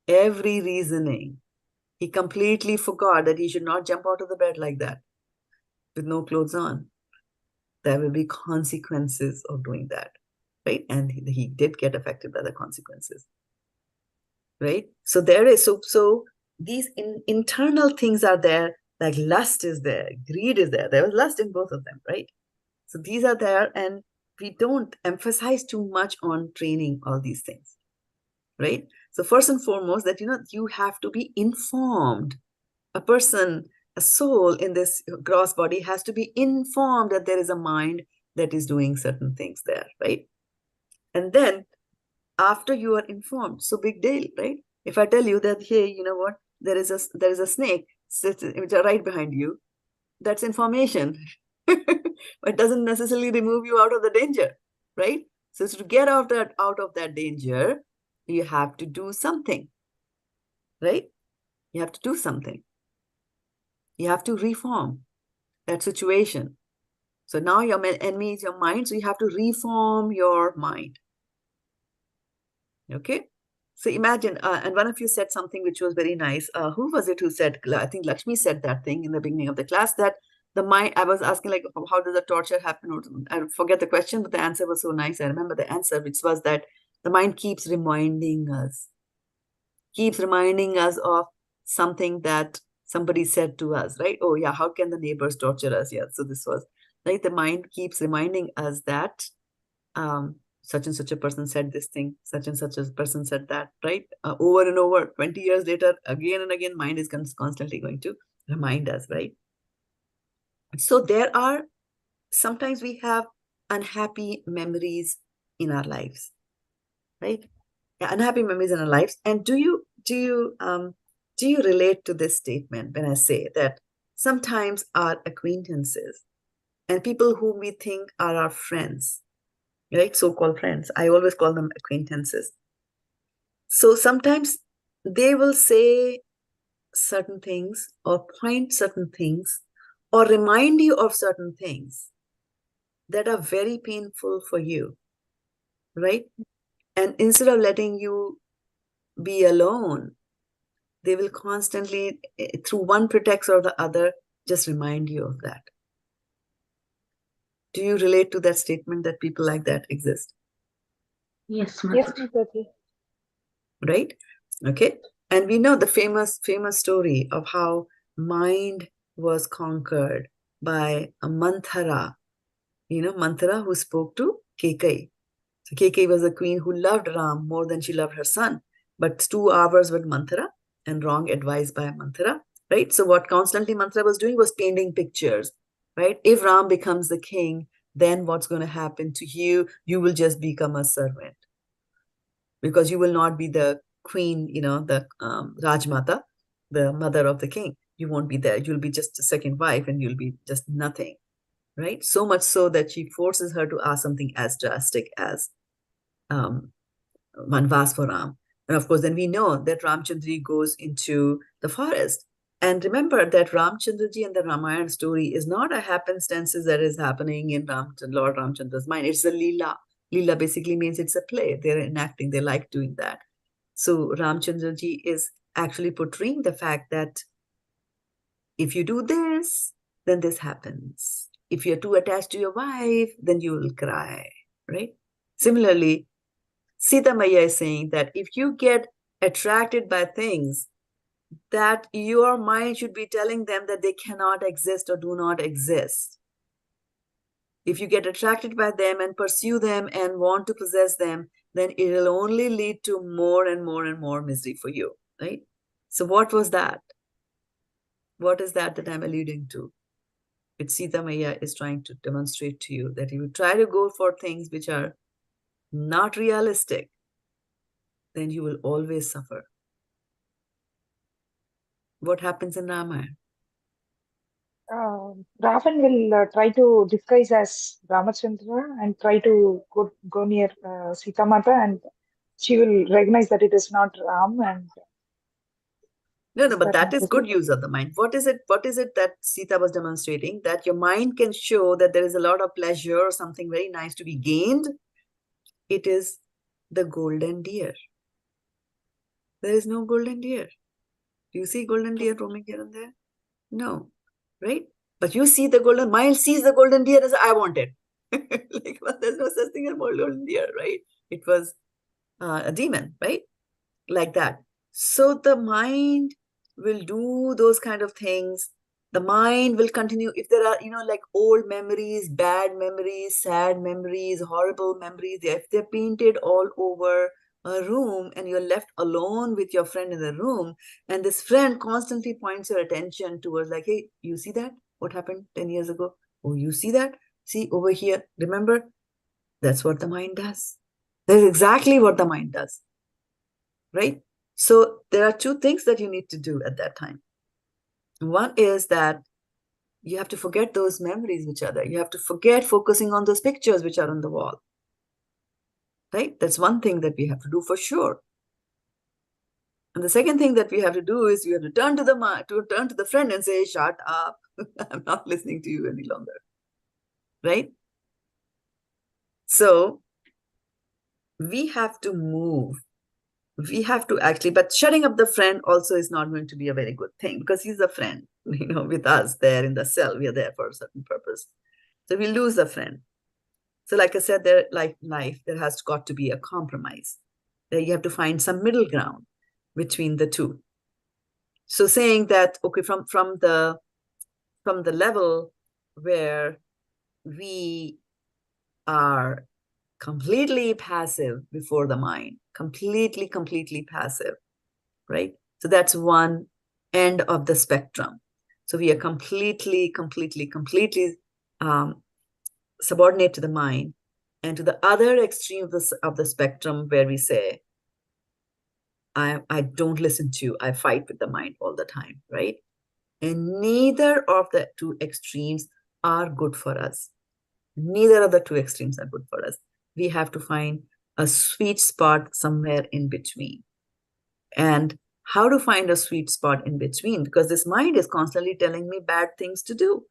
every reasoning. He completely forgot that he should not jump out of the bed like that with no clothes on. There will be consequences of doing that, right? And he did get affected by the consequences, right? So there is, so these internal things are there, like lust is there, greed is there. There was lust in both of them, right? So these are there, and we don't emphasize too much on training all these things, right? So first and foremost, that, you know, you have to be informed. A person, a soul in this gross body has to be informed that there is a mind that is doing certain things there, right? And then after you are informed, so big deal, right? If I tell you that, hey, you know what, there is a snake which are right behind you, that's information. But it doesn't necessarily remove you out of the danger, right? So to get out of that danger, you have to do something, right? You have to do something. You have to reform that situation. So now your enemy is your mind, so you have to reform your mind. Okay? So imagine, and one of you said something which was very nice. Who was it who said, I think Lakshmi said that thing in the beginning of the class, that the mind, I was asking, like, how does the torture happen? I forget the question, but the answer was so nice. I remember the answer, which was that the mind keeps reminding us of something that somebody said to us, right? Oh yeah, how can the neighbors torture us? Yeah, so this was, right? The mind keeps reminding us that such and such a person said this thing, such and such a person said that, right? Over and over, 20 years later, again and again, mind is constantly going to remind us, right? So there are, sometimes we have unhappy memories in our lives, right? Yeah, unhappy memories in our lives. And do you relate to this statement when I say that sometimes our acquaintances and people whom we think are our friends, right? So-called friends, I always call them acquaintances. So sometimes they will say certain things or point certain things or remind you of certain things that are very painful for you, right? And instead of letting you be alone, they will constantly, through one pretext or the other, just remind you of that. Do you relate to that statement that people like that exist? Yes, Yes, Mataji. Mataji. Right? Okay. And we know the famous story of how mind was conquered by a Manthara, you know, Manthara who spoke to Kekai. So Kaikeyi was a queen who loved Ram more than she loved her son, but 2 hours with Manthara and wrong advice by Manthara, right? So what constantly Manthara was doing was painting pictures, right? If Ram becomes the king, then what's going to happen to you? You will just become a servant, because you will not be the queen, the Rajmata, the mother of the king. You won't be there. You'll be just a second wife and you'll be just nothing, right? So much so that she forces her to ask something as drastic as Vanvas for Ram. And of course, then we know that Ramchandri goes into the forest. And remember that Ramchandraji and the Ramayana story is not a happenstances that is happening in Lord Ramchandra's mind. It's a Leela. Leela basically means it's a play. They're enacting. They like doing that. So Ramchandraji is actually portraying the fact that if you do this, then this happens. If you're too attached to your wife, then you will cry, right? Similarly, Sita Maya is saying that if you get attracted by things, that your mind should be telling them that they cannot exist or do not exist. If you get attracted by them and pursue them and want to possess them, then it will only lead to more and more and more misery for you, right? So what was that? What is that I'm alluding to? It's Sita Maya is trying to demonstrate to you that if you try to go for things which are not realistic, then you will always suffer. What happens in Ramayana? Ravan will try to disguise as Ramachandra and try to go near Sita Mata, and she will recognize that it is not Ram. And No, but that is good use of the mind. What is it that Sita was demonstrating? That your mind can show that there is a lot of pleasure or something very nice to be gained. It is the golden deer. There is no golden deer. Do you see golden deer roaming here and there? No, right? But you see the mind sees the golden deer as I want it. Like, well, there's no such thing as golden deer, right? It was a demon, right? Like that. So the mind will do those kind of things. The mind will continue. If there are, like old memories, bad memories, sad memories, horrible memories, if they're painted all over a room and you're left alone with your friend in the room, and this friend constantly points your attention towards like, hey, you see that? What happened 10 years ago? Oh, you see that? See over here. Remember? That's what the mind does. That's exactly what the mind does. Right? So there are 2 things that you need to do at that time. One is that you have to forget those memories which are there. You have to forget focusing on those pictures which are on the wall. Right? That's one thing that we have to do for sure. And the second thing that we have to do is you have to turn to the friend and say, shut up. I'm not listening to you any longer. Right? So we have to move. We have to actually, but shutting up the friend also is not going to be a very good thing, because he's a friend, with us there in the cell. We are there for a certain purpose. So we lose a friend. So like I said, like life, there has got to be a compromise. There you have to find some middle ground between the 2. So saying that, okay, from the level where we are completely passive before the mind, completely passive, right? So that's one end of the spectrum. So we are completely subordinate to the mind, and to the other extreme of the spectrum where we say, I don't listen to you, I fight with the mind all the time, right? And neither of the 2 extremes are good for us. Neither of the 2 extremes are good for us. We have to find a sweet spot somewhere in between. And how to find a sweet spot in between? Because this mind is constantly telling me bad things to do,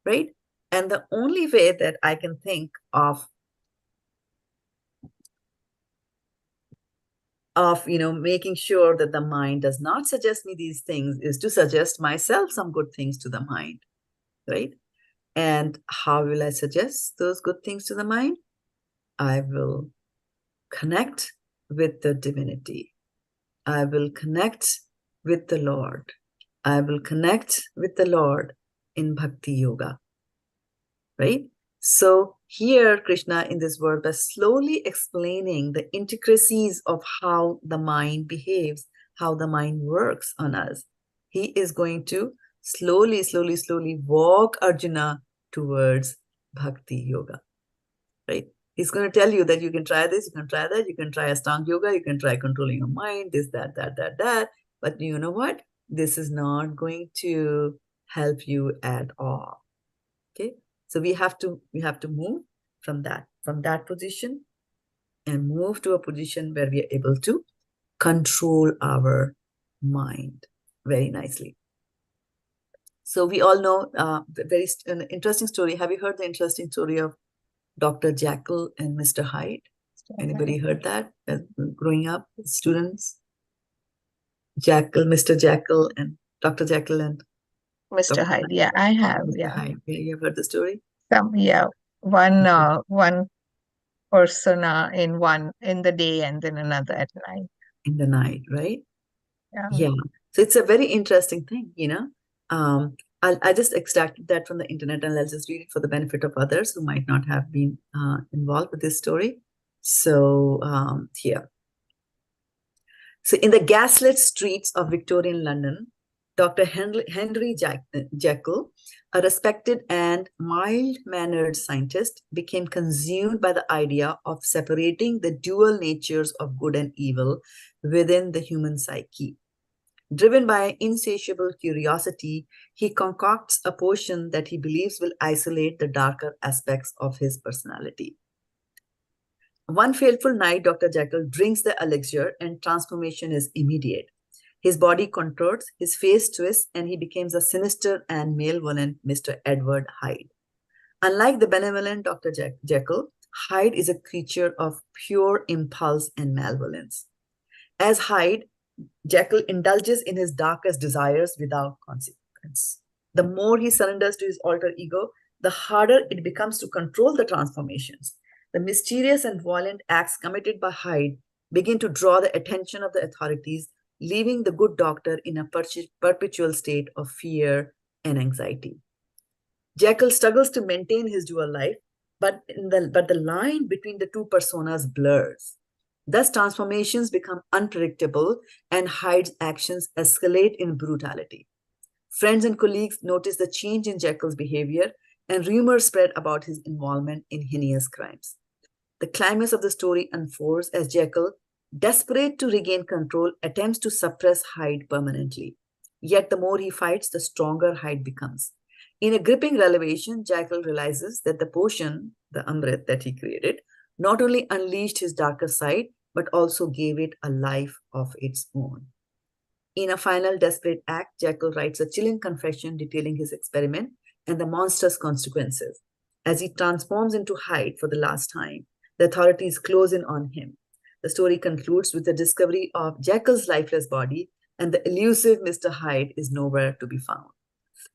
right? And the only way that I can think of making sure that the mind does not suggest me these things is to suggest myself some good things to the mind, right? And how will I suggest those good things to the mind? I will connect with the divinity. I will connect with the Lord. I will connect with the Lord in bhakti yoga, right? So here, Krishna in this word was slowly explaining the intricacies of how the mind behaves, how the mind works on us. He is going to slowly walk Arjuna towards bhakti yoga, right? He's going to tell you that you can try this, you can try that, you can try Ashtanga yoga, you can try controlling your mind, this, that. But you know what? This is not going to help you at all. Okay? So we have to move from that position and move to a position where we are able to control our mind very nicely. So we all know an interesting story. Have you heard the interesting story of Dr. Jekyll and Mr. Hyde? Anybody heard that growing up, students? Mr. Jekyll and Dr. Jekyll and Mr. Dr. Hyde. Yeah, I have. Mr. Yeah. Hyde. You have heard the story? One persona in the day and then another at night. In the night, right? Yeah. Yeah. So it's a very interesting thing, I just extracted that from the internet and I'll just read it for the benefit of others who might not have been involved with this story. So here. So in the gaslit streets of Victorian London, Dr. Henry Jekyll, a respected and mild-mannered scientist, became consumed by the idea of separating the dual natures of good and evil within the human psyche. Driven by insatiable curiosity, he concocts a potion that he believes will isolate the darker aspects of his personality. One fateful night, Dr. Jekyll drinks the elixir and transformation is immediate. His body contorts, his face twists, and he becomes a sinister and malevolent Mr. Edward Hyde. Unlike the benevolent Dr. Jekyll, Hyde is a creature of pure impulse and malevolence. As Hyde, Jekyll indulges in his darkest desires without consequence. The more he surrenders to his alter ego, the harder it becomes to control the transformations. The mysterious and violent acts committed by Hyde begin to draw the attention of the authorities, leaving the good doctor in a perpetual state of fear and anxiety. Jekyll struggles to maintain his dual life, but the line between the two personas blurs. Thus, transformations become unpredictable and Hyde's actions escalate in brutality. Friends and colleagues notice the change in Jekyll's behavior and rumors spread about his involvement in heinous crimes. The climax of the story unfolds as Jekyll, desperate to regain control, attempts to suppress Hyde permanently. Yet the more he fights, the stronger Hyde becomes. In a gripping revelation, Jekyll realizes that the potion, the Amrit that he created, not only unleashed his darker side, but also gave it a life of its own. In a final desperate act, Jekyll writes a chilling confession detailing his experiment and the monstrous consequences. As he transforms into Hyde for the last time, the authorities close in on him. The story concludes with the discovery of Jekyll's lifeless body, and the elusive Mr. Hyde is nowhere to be found.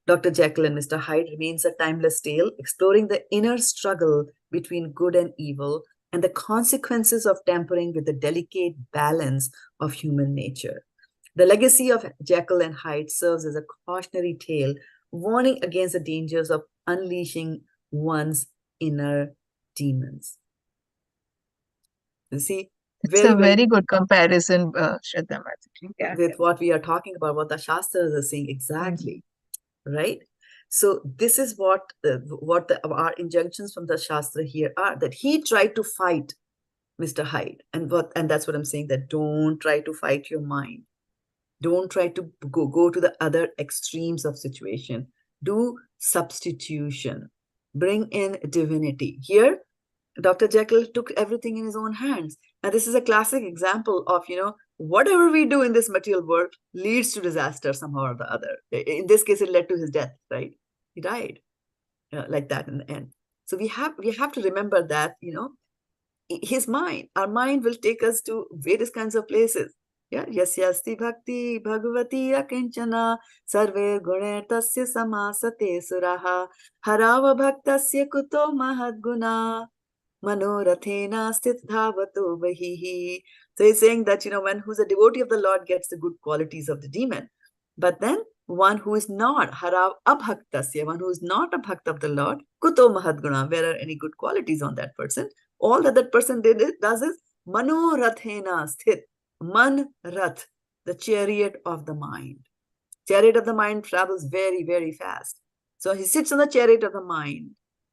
Dr. Jekyll and Mr. Hyde remains a timeless tale, exploring the inner struggle between good and evil and the consequences of tampering with the delicate balance of human nature. The legacy of Jekyll and Hyde serves as a cautionary tale, warning against the dangers of unleashing one's inner demons. You see, It's a very good comparison, Shraddha Mataji. Yeah. with what we are talking about, what the Shastras are saying exactly, right? So this is what our injunctions from the Shastra here are, that he tried to fight Mr. Hyde. And that's what I'm saying, that don't try to fight your mind. Don't try to go to the other extremes of situation. Do substitution. Bring in divinity. Here, Dr. Jekyll took everything in his own hands. And this is a classic example of, whatever we do in this material world leads to disaster somehow or the other. In this case, it led to his death, right? He died like that in the end. So we have to remember that, his mind, our mind will take us to various kinds of places. Yeah, yasyasti bhakti bhagavati akinchana sarve gune tasya samasate suraha harava bhaktasya kuto mahadguna manorathena sthit dhavato vahihi. So he's saying that, who's a devotee of the Lord gets the good qualities of the demon. But then one who is not harav abhaktasya, one who is not a bhakt of the Lord, kuto mahadguna, where are any good qualities on that person? All that person does is manorathena sthit, man rath, the chariot of the mind. Chariot of the mind travels very, very fast. So he sits on the chariot of the mind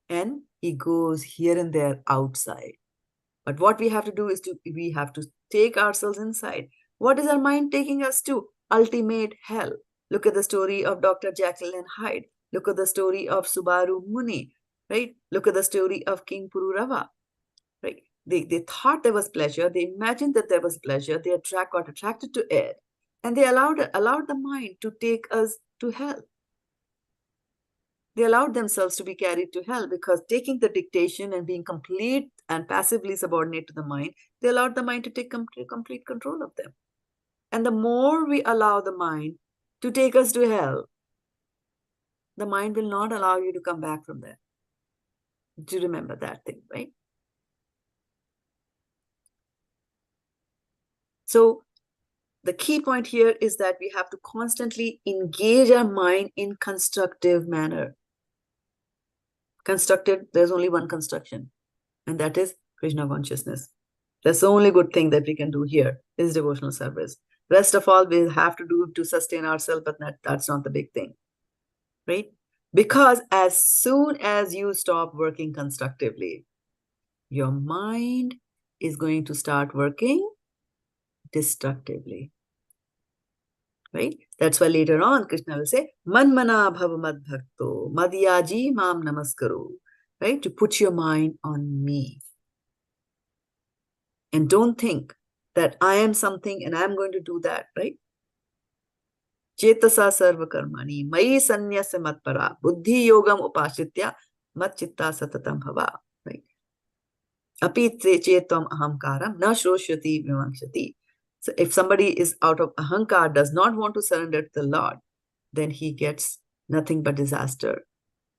and he goes here and there outside. But what we have to do is we have to take ourselves inside. What is our mind taking us to? Ultimate hell. Look at the story of Dr. Jekyll and Hyde. Look at the story of Subaru Muni, right? Look at the story of King Pururava, right? They thought there was pleasure. They imagined that there was pleasure. They got attracted to it. And they allowed the mind to take us to hell. They allowed themselves to be carried to hell because taking the dictation and being complete and passively subordinate to the mind, they allowed the mind to take complete control of them. And the more we allow the mind to take us to hell, the mind will not allow you to come back from there. Do you remember that thing, right? So the key point here is that we have to constantly engage our mind in constructive manner. Constructive, there's only one construction, and that is Krishna consciousness. That's the only good thing that we can do here is devotional service. Rest of all, we have to do to sustain ourselves, but that's not the big thing, right? Because as soon as you stop working constructively, your mind is going to start working destructively, right? That's why later on Krishna will say, Manmana bhava madbhakto, madhyaji mam namaskaru, right? To put your mind on me. And don't think that I am something and I'm going to do that, right? Chetasa sarva karmani, mayi sanyasya matpara, buddhi yogam upashritya, mat chitta satatam bhava, right? Api chetam ahamkaram, na shroshyati vimamshati. So if somebody is out of ahankar, does not want to surrender to the Lord, then he gets nothing but disaster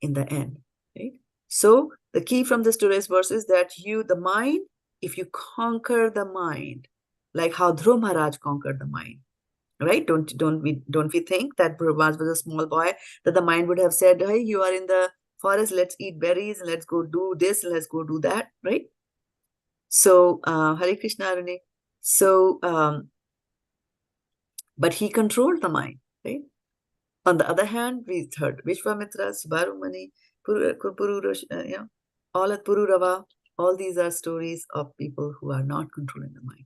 in the end, right? So the key from this today's verse is that the mind, if you conquer the mind, like how Dhruv Maharaj conquered the mind, right? Don't we think that Dhruv Maharaj was a small boy, that the mind would have said, hey, you are in the forest, let's eat berries, and let's go do this, and let's go do that, right? So, Hare Krishna, Arune. So, but he controlled the mind, right? On the other hand, we heard Vishwamitra, Subaru Muni, all at Pururava, all these are stories of people who are not controlling the mind,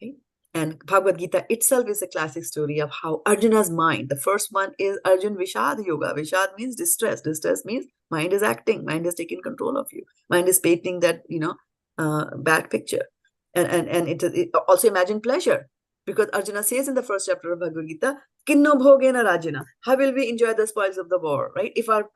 right? And Bhagavad Gita itself is a classic story of how Arjuna's mind, the first one is Arjun Vishad Yoga. Vishad means distress. Distress means mind is acting, mind is taking control of you. Mind is painting that, bad picture. And it also imagine pleasure. Because Arjuna says in the first chapter of Bhagavad Gita, Kinno bhogena rajana, how will we enjoy the spoils of the war, right? If our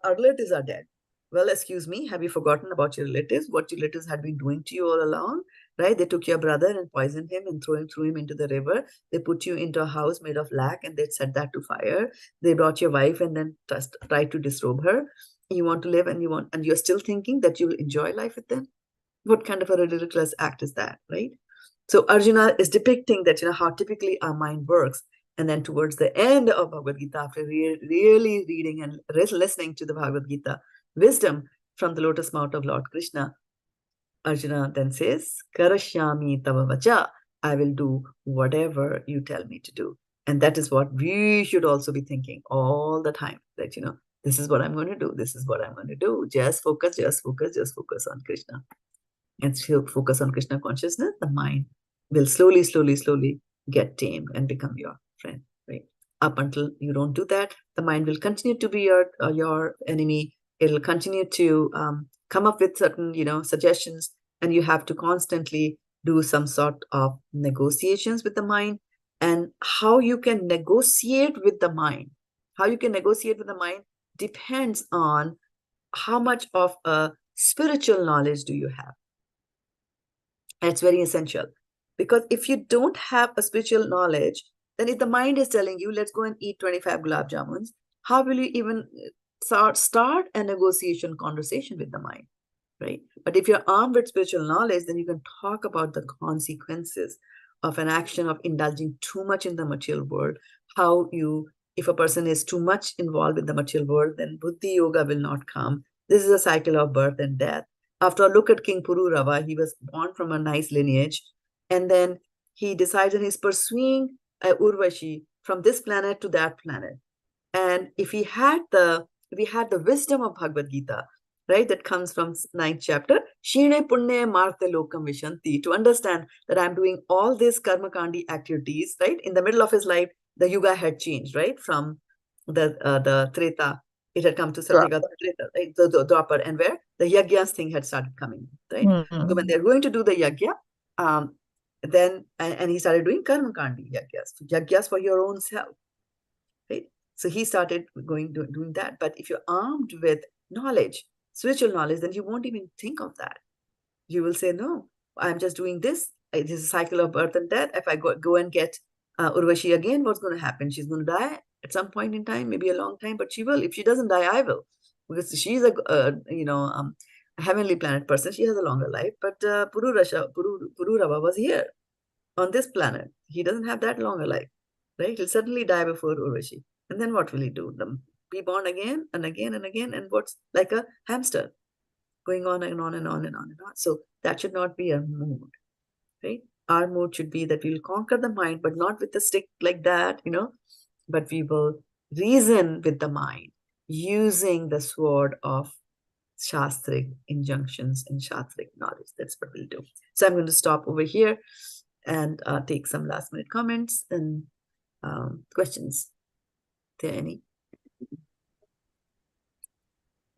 relatives are dead. Well, excuse me, have you forgotten about your relatives? What your relatives had been doing to you all along, right? They took your brother and poisoned him and threw him into the river. They put you into a house made of lac and they set that to fire. They brought your wife and then tried to disrobe her. You want to live and you're still thinking that you will enjoy life with them? What kind of a ridiculous act is that, right? So Arjuna is depicting that, how typically our mind works. And then towards the end of Bhagavad Gita, after really reading and listening to the Bhagavad Gita wisdom from the lotus mouth of Lord Krishna, Arjuna then says, Karashyami tava vacha, I will do whatever you tell me to do. And that is what we should also be thinking all the time, that, this is what I'm going to do. This is what I'm going to do. Just focus on Krishna. And focus on Krishna consciousness, the mind will slowly get tamed and become your friend, right? Up until you don't do that, the mind will continue to be your enemy. It'll continue to come up with certain, suggestions, and you have to constantly do some sort of negotiations with the mind. And how you can negotiate with the mind, depends on how much of a spiritual knowledge do you have. And it's very essential, because if you don't have a spiritual knowledge, then if the mind is telling you, let's go and eat 25 gulab jamuns, how will you even start a negotiation conversation with the mind, right? But if you're armed with spiritual knowledge, then you can talk about the consequences of an action of indulging too much in the material world, how you If a person is too much involved in the material world, then buddhi yoga will not come. This is a cycle of birth and death. After all, look at King Pururava. He was born from a nice lineage, and then he decides and he's pursuing Urvashi from this planet to that planet. And if he had the wisdom of Bhagavad Gita, right, that comes from 9th chapter, Shine Punne Marte Lokam Vishanti, to understand that I'm doing all these karma kandi activities, right? In the middle of his life, the yuga had changed, right? From the Treta, it had come to Satyagata Treta, right? The Dwapar, and where the yagyas thing had started coming, right? So when they're going to do the yagya, then and he started doing karma kandi yagyas for your own self, right? So he started doing that. But if you're armed with knowledge, spiritual knowledge, then you won't even think of that. You will say, no, I'm just doing this. This is a cycle of birth and death. If I go and get Urvashi again, what's going to happen? She's going to die at some point in time, maybe a long time, but she will. If she doesn't die, I will, because she's a heavenly planet person. She has a longer life. But Pururava was here on this planet. He doesn't have that longer life, right? He'll certainly die before Urvashi. And then what will he do? Be born again and again and again, and what's like a hamster going on and on and on and on and on. So that should not be our mood, right? Our mood should be that we'll conquer the mind, but not with a stick like that, but we will reason with the mind using the sword of Shastric injunctions and Shastric knowledge. That's what we'll do. So I'm going to stop over here and take some last minute comments and questions. Are there any?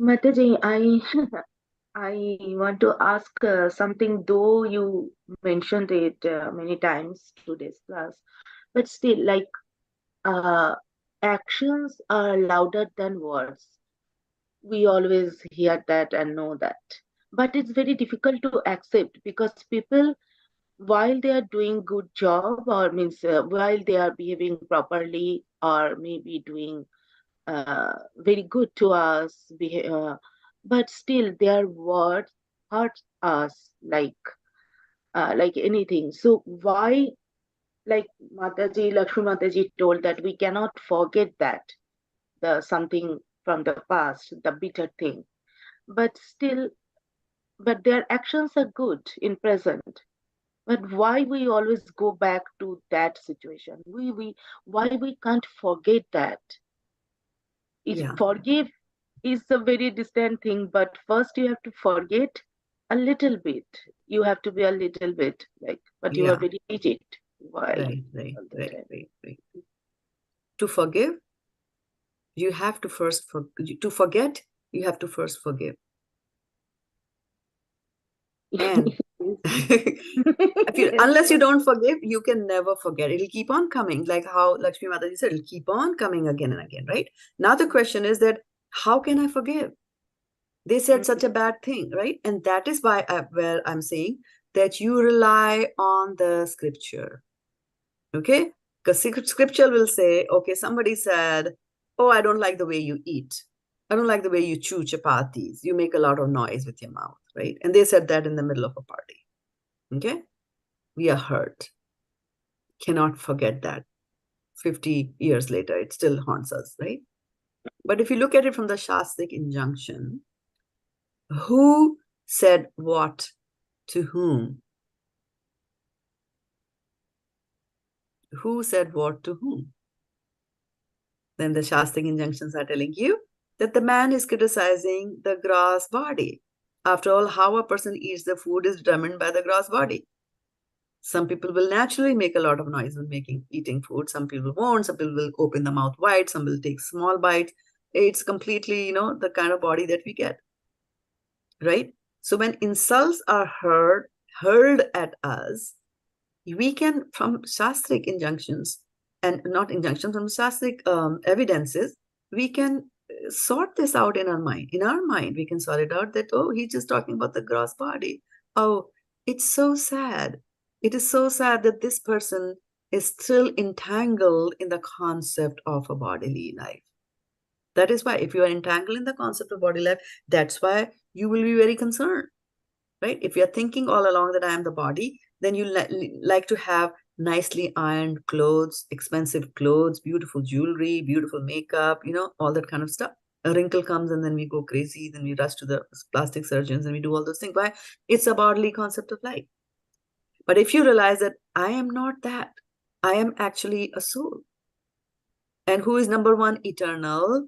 Mataji, I want to ask something, though you mentioned it many times today's class, but still, like, actions are louder than words. We always hear that and know that. But it's very difficult to accept, because people, while they are doing good job, or means while they are behaving properly, or maybe doing very good to us, but still their words hurt us like anything. So why, like Lakshmi Mataji told that we cannot forget that, the something from the past, the bitter thing, but their actions are good in present. But why we always go back to that situation? Why we can't forget that? Forgive is a very distant thing, but first you have to forget a little bit. You have to be a little bit but you are very rigid. Why? Right. To forgive, you have to first to forget. You have to first forgive. And unless you don't forgive, you can never forget. It'll keep on coming, like how Lakshmi Mataji said, it'll keep on coming again and again, right? Now the question is that, how can I forgive? They said such a bad thing, right? And that is why where I'm saying that you rely on the scripture, okay? Because scripture will say, okay, somebody said, oh, I don't like the way you eat. I don't like the way you chew chapatis. You make a lot of noise with your mouth, right? And they said that in the middle of a party, okay? We are hurt. Cannot forget that. 50 years later, it still haunts us, right? But if you look at it from the Shastric injunction, who said what to whom? Who said what to whom? Then the Shastric injunctions are telling you that the man is criticizing the gross body. After all, how a person eats the food is determined by the gross body. Some people will naturally make a lot of noise when eating food. Some people won't. Some people will open the mouth wide. Some will take small bites. It's completely, the kind of body that we get, right? So when insults are hurled at us, we can, from Shastric injunctions, and not injunctions, from Shastric evidences, we can sort this out in our mind. In our mind, we can sort it out that, oh, he's just talking about the gross body. Oh, it's so sad. It is so sad that this person is still entangled in the concept of a bodily life. That is why, if you are entangled in the concept of body life, that's why you will be very concerned, right? If you are thinking all along that I am the body, then you like to have nicely ironed clothes, expensive clothes, beautiful jewelry, beautiful makeup, all that kind of stuff. A wrinkle comes and then we go crazy, then we rush to the plastic surgeons and we do all those things. Why? It's a bodily concept of life. But if you realize that I am not that, I am actually a soul. And who is number one? Eternal.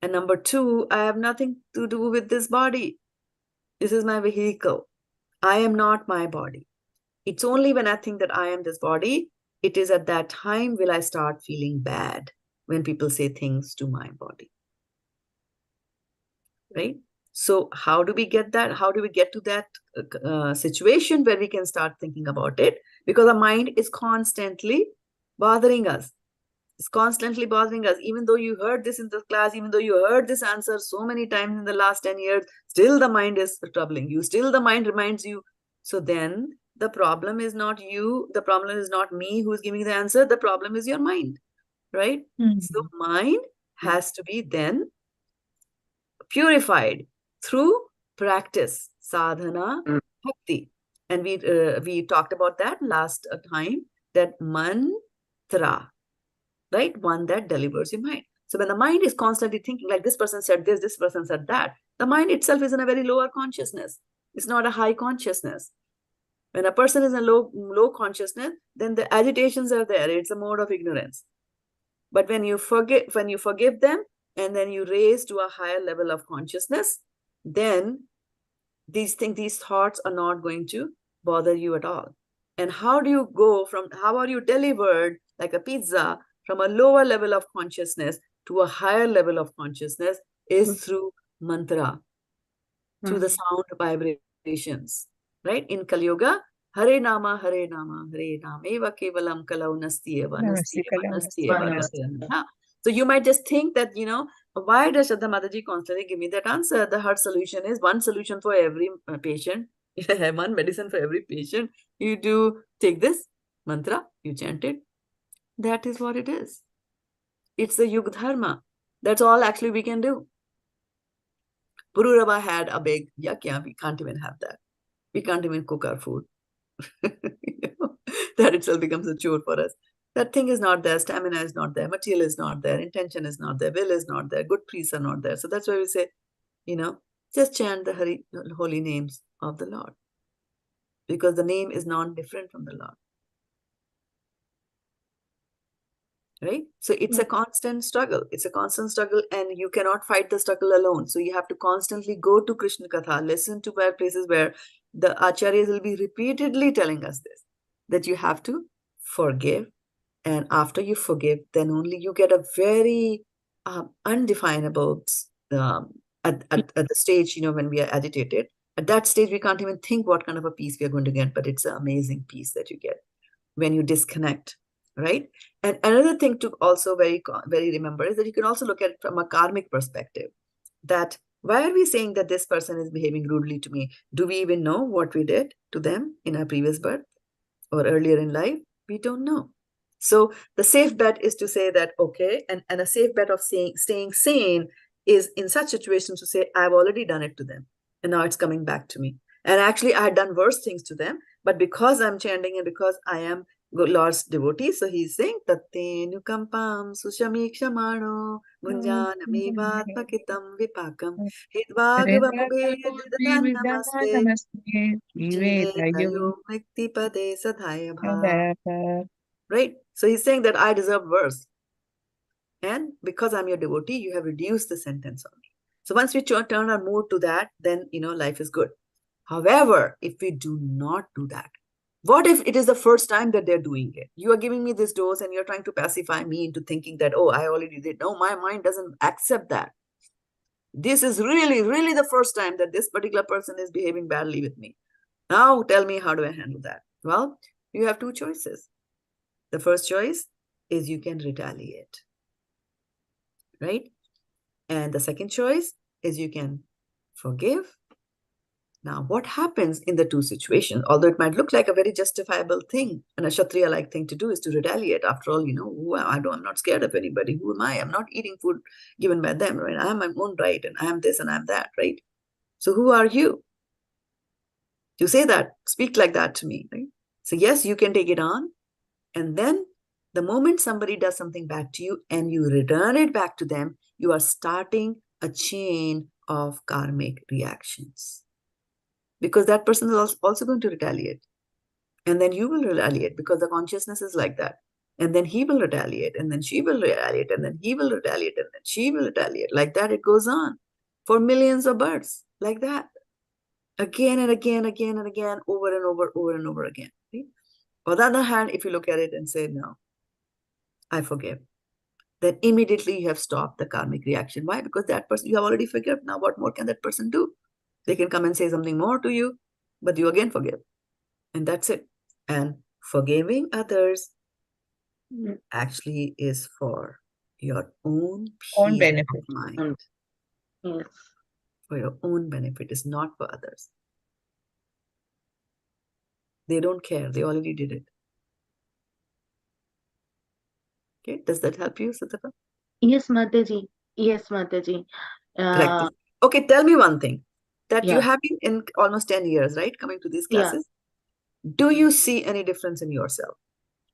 And number two, I have nothing to do with this body. This is my vehicle. I am not my body. It's only when I think that I am this body, it is at that time will I start feeling bad when people say things to my body. Right? So how do we get that? How do we get to that situation where we can start thinking about it? Because our mind is constantly bothering us. It's constantly bothering us. Even though you heard this in the class, even though you heard this answer so many times in the last 10 years, still the mind is troubling you. Still the mind reminds you. So then the problem is not you. The problem is not me who's giving the answer. The problem is your mind, right? So mind has to be then purified through practice, sadhana, bhakti. And we talked about that last time, that mantra, right? One that delivers your mind. So when the mind is constantly thinking like this person said this person said that, the mind itself is in a very lower consciousness. It's not a high consciousness. When a person is in a low consciousness, then the agitations are there. It's a mode of ignorance. But when you forgive them, and then you raise to a higher level of consciousness, then these thoughts are not going to bother you at all. And how are you delivered like a pizza from a lower level of consciousness to a higher level of consciousness is through mantra, through the sound vibrations, right? In Kali Yuga, Hare Nama, Hare Nama, Hare Nameva Kevalam Kalau Nastyeva, Nastyeva. So you might just think that, why does Shraddha Mataji constantly give me that answer? The her solution is one solution for every patient. If I have one medicine for every patient, you do take this mantra, you chant it. That is what it is. It's the yuddham. That's all actually we can do. Pururava had a big yakya. We can't even have that. We can't even cook our food. That itself becomes a chore for us. That thing is not there, stamina is not there, material is not there, intention is not there, will is not there, good priests are not there. So that's why we say, just chant the holy names of the Lord. Because the name is non-different from the Lord. Right? So it's a constant struggle. It's a constant struggle, and you cannot fight the struggle alone. So you have to constantly go to Krishna Katha, listen to places where the acharyas will be repeatedly telling us this, that you have to forgive. And after you forgive, then only you get a very undefinable, at the stage, when we are agitated. At that stage, we can't even think what kind of a peace we are going to get, but it's an amazing peace that you get when you disconnect, right? And another thing to also very remember is that you can also look at it from a karmic perspective, that why are we saying that this person is behaving rudely to me? Do we even know what we did to them in our previous birth or earlier in life? We don't know. So the safe bet is to say that, okay, and a safe bet of staying sane is in such situations to say, I've already done it to them, and now it's coming back to me. And actually, I had done worse things to them, but because I'm chanting and because I am Lord's devotee, so he's saying, Tatte nukampam sushamikṣamāno munjānamīvātmakitam vipākam hidvāgavamubhe namaste jivetayo muktipade sadhaya bhā. Right? So he's saying that I deserve worse. And because I'm your devotee, you have reduced the sentence on me. So once we turn our mood to that, then, life is good. However, if we do not do that, what if it is the first time that they're doing it? You are giving me this dose and you're trying to pacify me into thinking that, oh, I already did. No, my mind doesn't accept that. This is really, really the first time that this particular person is behaving badly with me. Now tell me, how do I handle that? Well, you have two choices. The first choice is you can retaliate, right? And the second choice is you can forgive. Now, what happens in the two situations? Although it might look like a very justifiable thing and a Kshatriya-like thing to do is to retaliate. After all, I'm not scared of anybody. Who am I? I'm not eating food given by them, right? I am my own right, and I am this and I am that, right? So who are you to say that? Speak like that to me, right? So yes, you can take it on. And then the moment somebody does something bad to you and you return it back to them, you are starting a chain of karmic reactions. Because that person is also going to retaliate. And then you will retaliate because the consciousness is like that. And then he will retaliate, and then she will retaliate, and then he will retaliate, and then she will retaliate. Like that, it goes on for millions of births, like that. Again and again, again and again, over and over again. Right? On the other hand, if you look at it and say, no, I forgive, then immediately you have stopped the karmic reaction. Why? Because that person, you have already forgiven. Now, what more can that person do? They can come and say something more to you, but you again forgive. And that's it. And forgiving others actually is for your own peace benefit. of mind. Yes. For your own benefit, is not for others. They don't care. They already did it. Okay, does that help you, Satapa? Yes, Mataji. Yes, Mataji. Correct. Okay, tell me one thing. That you Yeah. have been in almost 10 years, right? Coming to these Yeah. classes. Do you see any difference in yourself?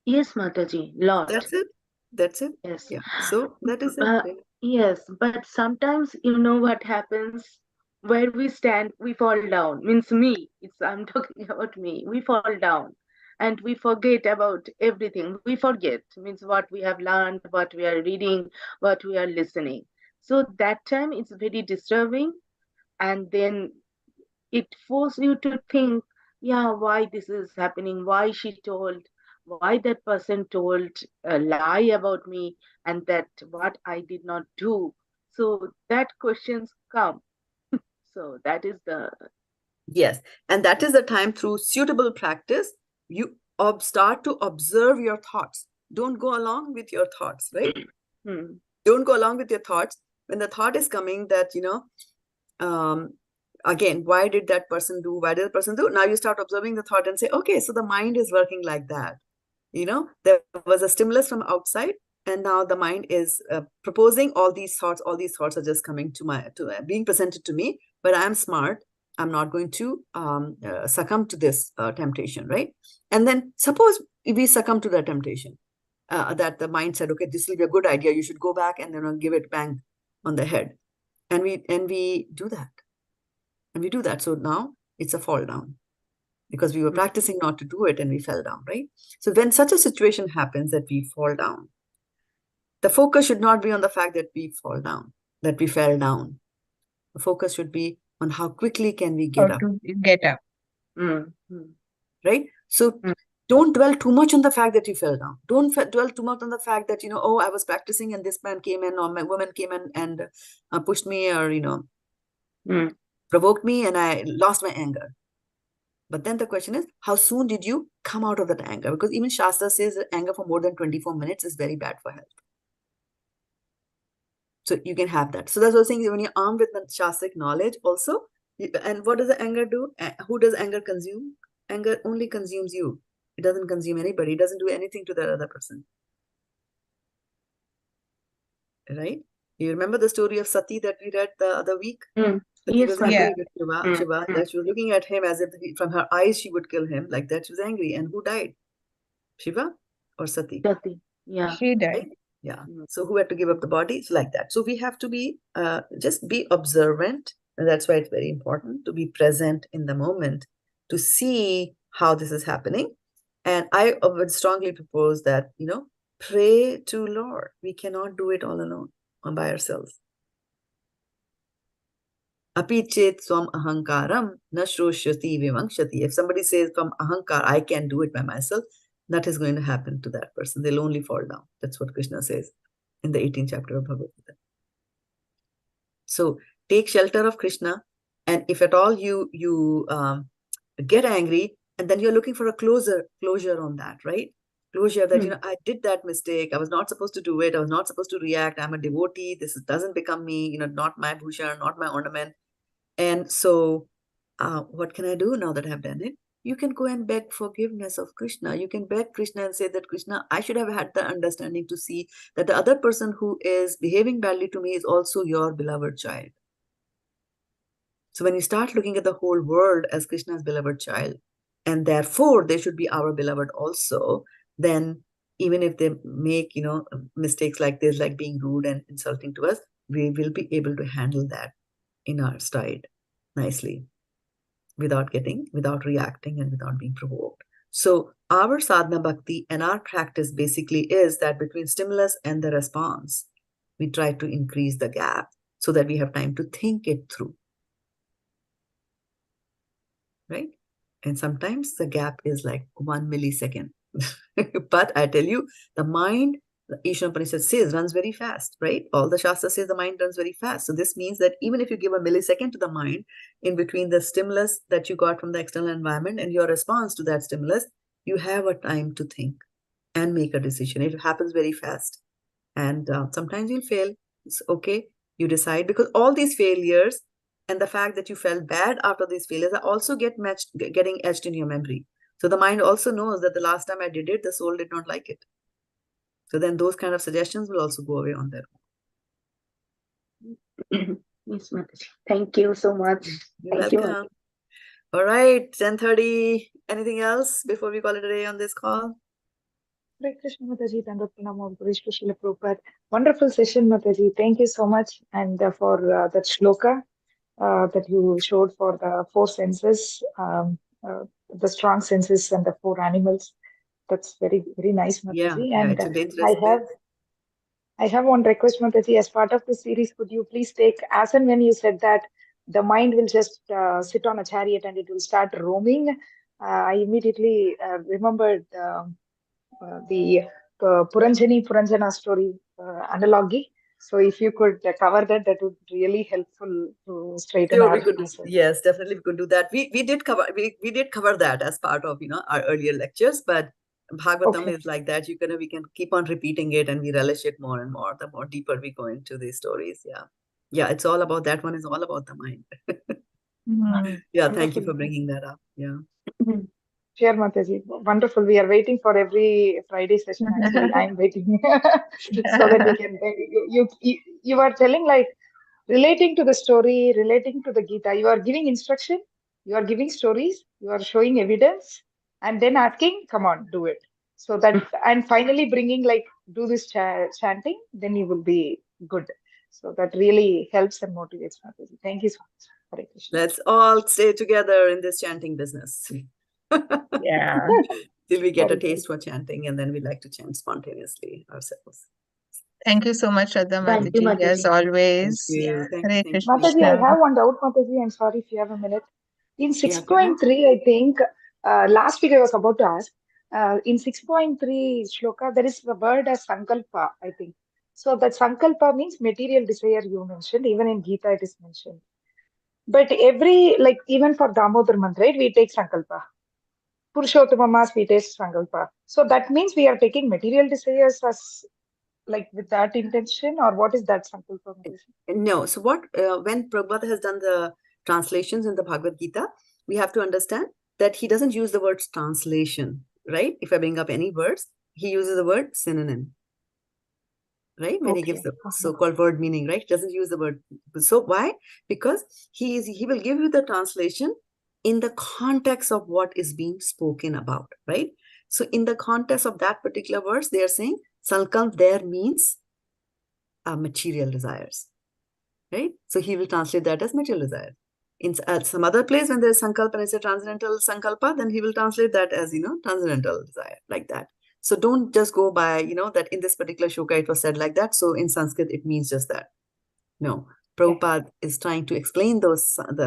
Yes, Mataji. Lot. That's it. That's it. Yes. Yeah. So that is it. Really. Yes, but sometimes you know what happens, where we stand, we fall down. Means me. I'm talking about me. We fall down and we forget about everything. We forget, means what we have learned, what we are reading, what we are listening. So that time it's very disturbing, and then it forces you to think, yeah, why this is happening, why she told, why that person told a lie about me, and that what I did not do. So that questions come. So that is the Yes. And that is the time, through suitable practice, you start to observe your thoughts. Don't go along with your thoughts, right? Don't go along with your thoughts. When the thought is coming that, again, why did that person do? Why did the person do? Now you start observing the thought and say, okay, so the mind is working like that. There was a stimulus from outside, and now the mind is proposing all these thoughts. All these thoughts are just coming being presented to me, but I'm smart. I'm not going to succumb to this temptation, right? And then suppose we succumb to that temptation, that the mind said, okay, this will be a good idea. You should go back and then give it bang on the head. And we do that. And we do that. So now it's a fall down, because we were practicing not to do it and we fell down, right? So when such a situation happens that we fall down, the focus should not be on the fact that we fall down, that we fell down. The focus should be on how quickly can we get up. To get up. Right? So don't dwell too much on the fact that you fell down. Don't dwell too much on the fact that, oh, I was practicing and this man came in, or my woman came in and pushed me, or, provoked me, and I lost my anger. But then the question is, how soon did you come out of that anger? Because even Shastra says that anger for more than 24 minutes is very bad for health. So you can have that. So that's what I'm saying, when you're armed with the Shastric knowledge also, and what does the anger do? Who does anger consume? Anger only consumes you. It doesn't consume anybody. It doesn't do anything to the other person. Right? You remember the story of Sati that we read the other week? Sati was angry with Shiva, that she was looking at him as if from her eyes she would kill him. Like that, she was angry. And who died? Shiva or Sati? Sati. Yeah. She died. Right? Yeah. So who had to give up the body? It's like that. So we have to be, just be observant. And that's why it's very important to be present in the moment, to see how this is happening. And I would strongly propose that, pray to Lord. We cannot do it all alone or by ourselves. Api chet swam ahankaram na shroshyati vimangshati. If somebody says from ahankar, I can do it by myself, that is going to happen to that person. They'll only fall down. That's what Krishna says in the 18th chapter of Bhagavad Gita. So take shelter of Krishna. And if at all you get angry, and then you're looking for a closure on that, right? Closure that, I did that mistake. I was not supposed to do it. I was not supposed to react. I'm a devotee. This doesn't become me, not my bhushan, not my ornament. And so what can I do now that I've done it? You can go and beg forgiveness of Krishna. You can beg Krishna and say that, Krishna, I should have had the understanding to see that the other person who is behaving badly to me is also your beloved child. So when you start looking at the whole world as Krishna's beloved child, and therefore they should be our beloved also, then even if they make, mistakes like this, like being rude and insulting to us, we will be able to handle that in our stride nicely, without reacting and without being provoked. So our sadhana bhakti and our practice basically is that between stimulus and the response, we try to increase the gap so that we have time to think it through. Right? And sometimes the gap is like 1 millisecond. But I tell you, the mind, the Isha Upanishad says, runs very fast, right? All the Shastras says the mind runs very fast. So this means that even if you give a millisecond to the mind in between the stimulus that you got from the external environment and your response to that stimulus, you have a time to think and make a decision. It happens very fast. And sometimes you'll fail. It's okay. You decide, because all these failures and the fact that you felt bad after these failures are also getting etched in your memory. So the mind also knows that the last time I did it, the soul did not like it. So then those kind of suggestions will also go away on their own. Yes, Mataji. Thank you so much. You're Thank welcome. You. All right, 10:30. Anything else before we call it a day on this call? Hare Krishna, Mataji. Prabhupada. Wonderful session, Mataji. Thank you so much. And for that shloka that you showed for the 4 senses, the strong senses and the 4 animals. That's very, very nice, Mataji. Yeah, and it's I have one request, Mataji. As part of the series, could you please take, as and when you said that the mind will just sit on a chariot and it will start roaming, I immediately remembered the Puranjana story analogy. So if you could cover that, that would be really helpful to straighten sure, our we could. answer. Yes, definitely we could do that. We did cover that as part of our earlier lectures, but Bhagavatam is like that. We can keep on repeating it and we relish it more and more the more deeper we go into these stories. Yeah, it's all about that one. Is all about the mind. Yeah, thank you for bringing that up. Yeah. Sure, Mataji. Wonderful. We are waiting for every Friday session. Actually, I'm waiting so that we can. You are telling like relating to the story, relating to the Gita. You are giving instruction. You are giving stories. You are showing evidence, and then asking, "Come on, do it." So that, and finally bringing like, do this chanting. Then you will be good. So that really helps and motivates, Mataji. Thank you so much. Hare Krishna. Let's all stay together in this chanting business. Yeah. Till we get a taste for chanting, and then we like to chant spontaneously ourselves. Thank you so much, Shraddha Mataji, as always. Thank you. Hare Krishna. Mataji, I have one doubt, Mataji. I'm sorry if you have a minute. In 6.3, I think, last week I was about to ask, in 6.3 shloka, there is the word as sankalpa, I think. So that sankalpa means material desire you mentioned, even in Gita it is mentioned. But even for Damodar mantra, right, we take sankalpa. Purushottamama's we take sankalpa. So that means we are taking material desires as like with that intention, or what is that sankalpa? No. So what, when Prabhupada has done the translations in the Bhagavad Gita, we have to understand that he doesn't use the word translation, right? If I bring up any words, he uses the word synonym, right? When he gives the so-called word meaning, right? He doesn't use the word. So why? Because he will give you the translation in the context of what is being spoken about, right? So in the context of that particular verse, they are saying sankalp there means material desires, right? So he will translate that as material desire. In some other place, when there's sankalpa and it's a transcendental sankalpa, then he will translate that as, transcendental desire, like that. So don't just go by, that in this particular shloka it was said like that. So in Sanskrit, it means just that. No, Prabhupada is trying to explain the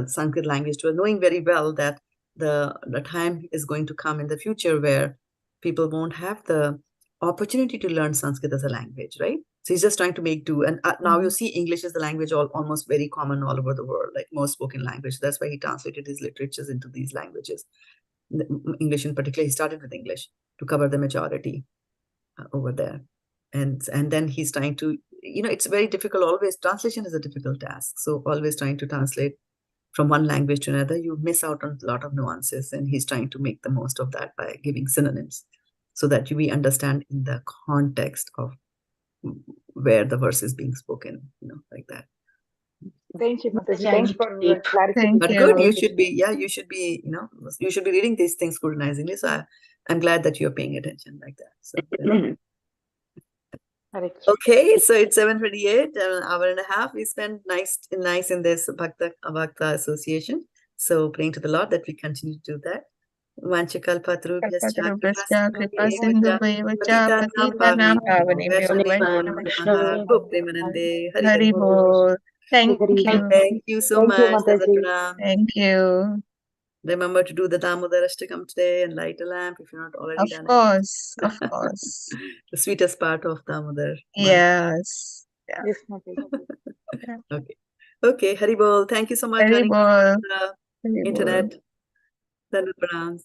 Sanskrit language to us, knowing very well that the time is going to come in the future where people won't have the opportunity to learn Sanskrit as a language, right? So he's just trying to make do. And now you see English is the language almost very common all over the world, like most spoken language. That's why he translated his literatures into these languages. English in particular, he started with English to cover the majority over there. And then he's trying to, it's very difficult always. Translation is a difficult task. So always trying to translate from one language to another, you miss out on a lot of nuances. And he's trying to make the most of that by giving synonyms so that we understand in the context of where the verse is being spoken, like that. Thank you, Mataji. I Thanks need for to read. clarifying. Thank But you. good, you should be, you should be, you should be reading these things scrutinizingly. So I'm glad that you're paying attention like that. So, yeah. Hare Krishna. Okay, so it's 7:28, an hour and a half. We spent nice in this Bhakta association. So praying to the Lord that we continue to do that. Vanchakalpatarubhyascha Kalpatarubhyascha kripa kripasindhubhaiva cha patitanam patitanam pavanebhyo pavanebhyo vaishnavebhyo Gopremanande Hari Hari Bol. Bol. Thank Hari you. Bol. Thank you so Thank you, much. Mataji. Pranam. Thank you. Remember to do the Damodarashtakam today and light a lamp if you're not already Of done it. course. Of course. The sweetest part of Damodar month. Yes. Yeah. Yes, Mataji. Okay. Okay, Hari Bol. Thank you so much Hari joining Bol. us on the Hari Bol. internet. Dhanavad pranams.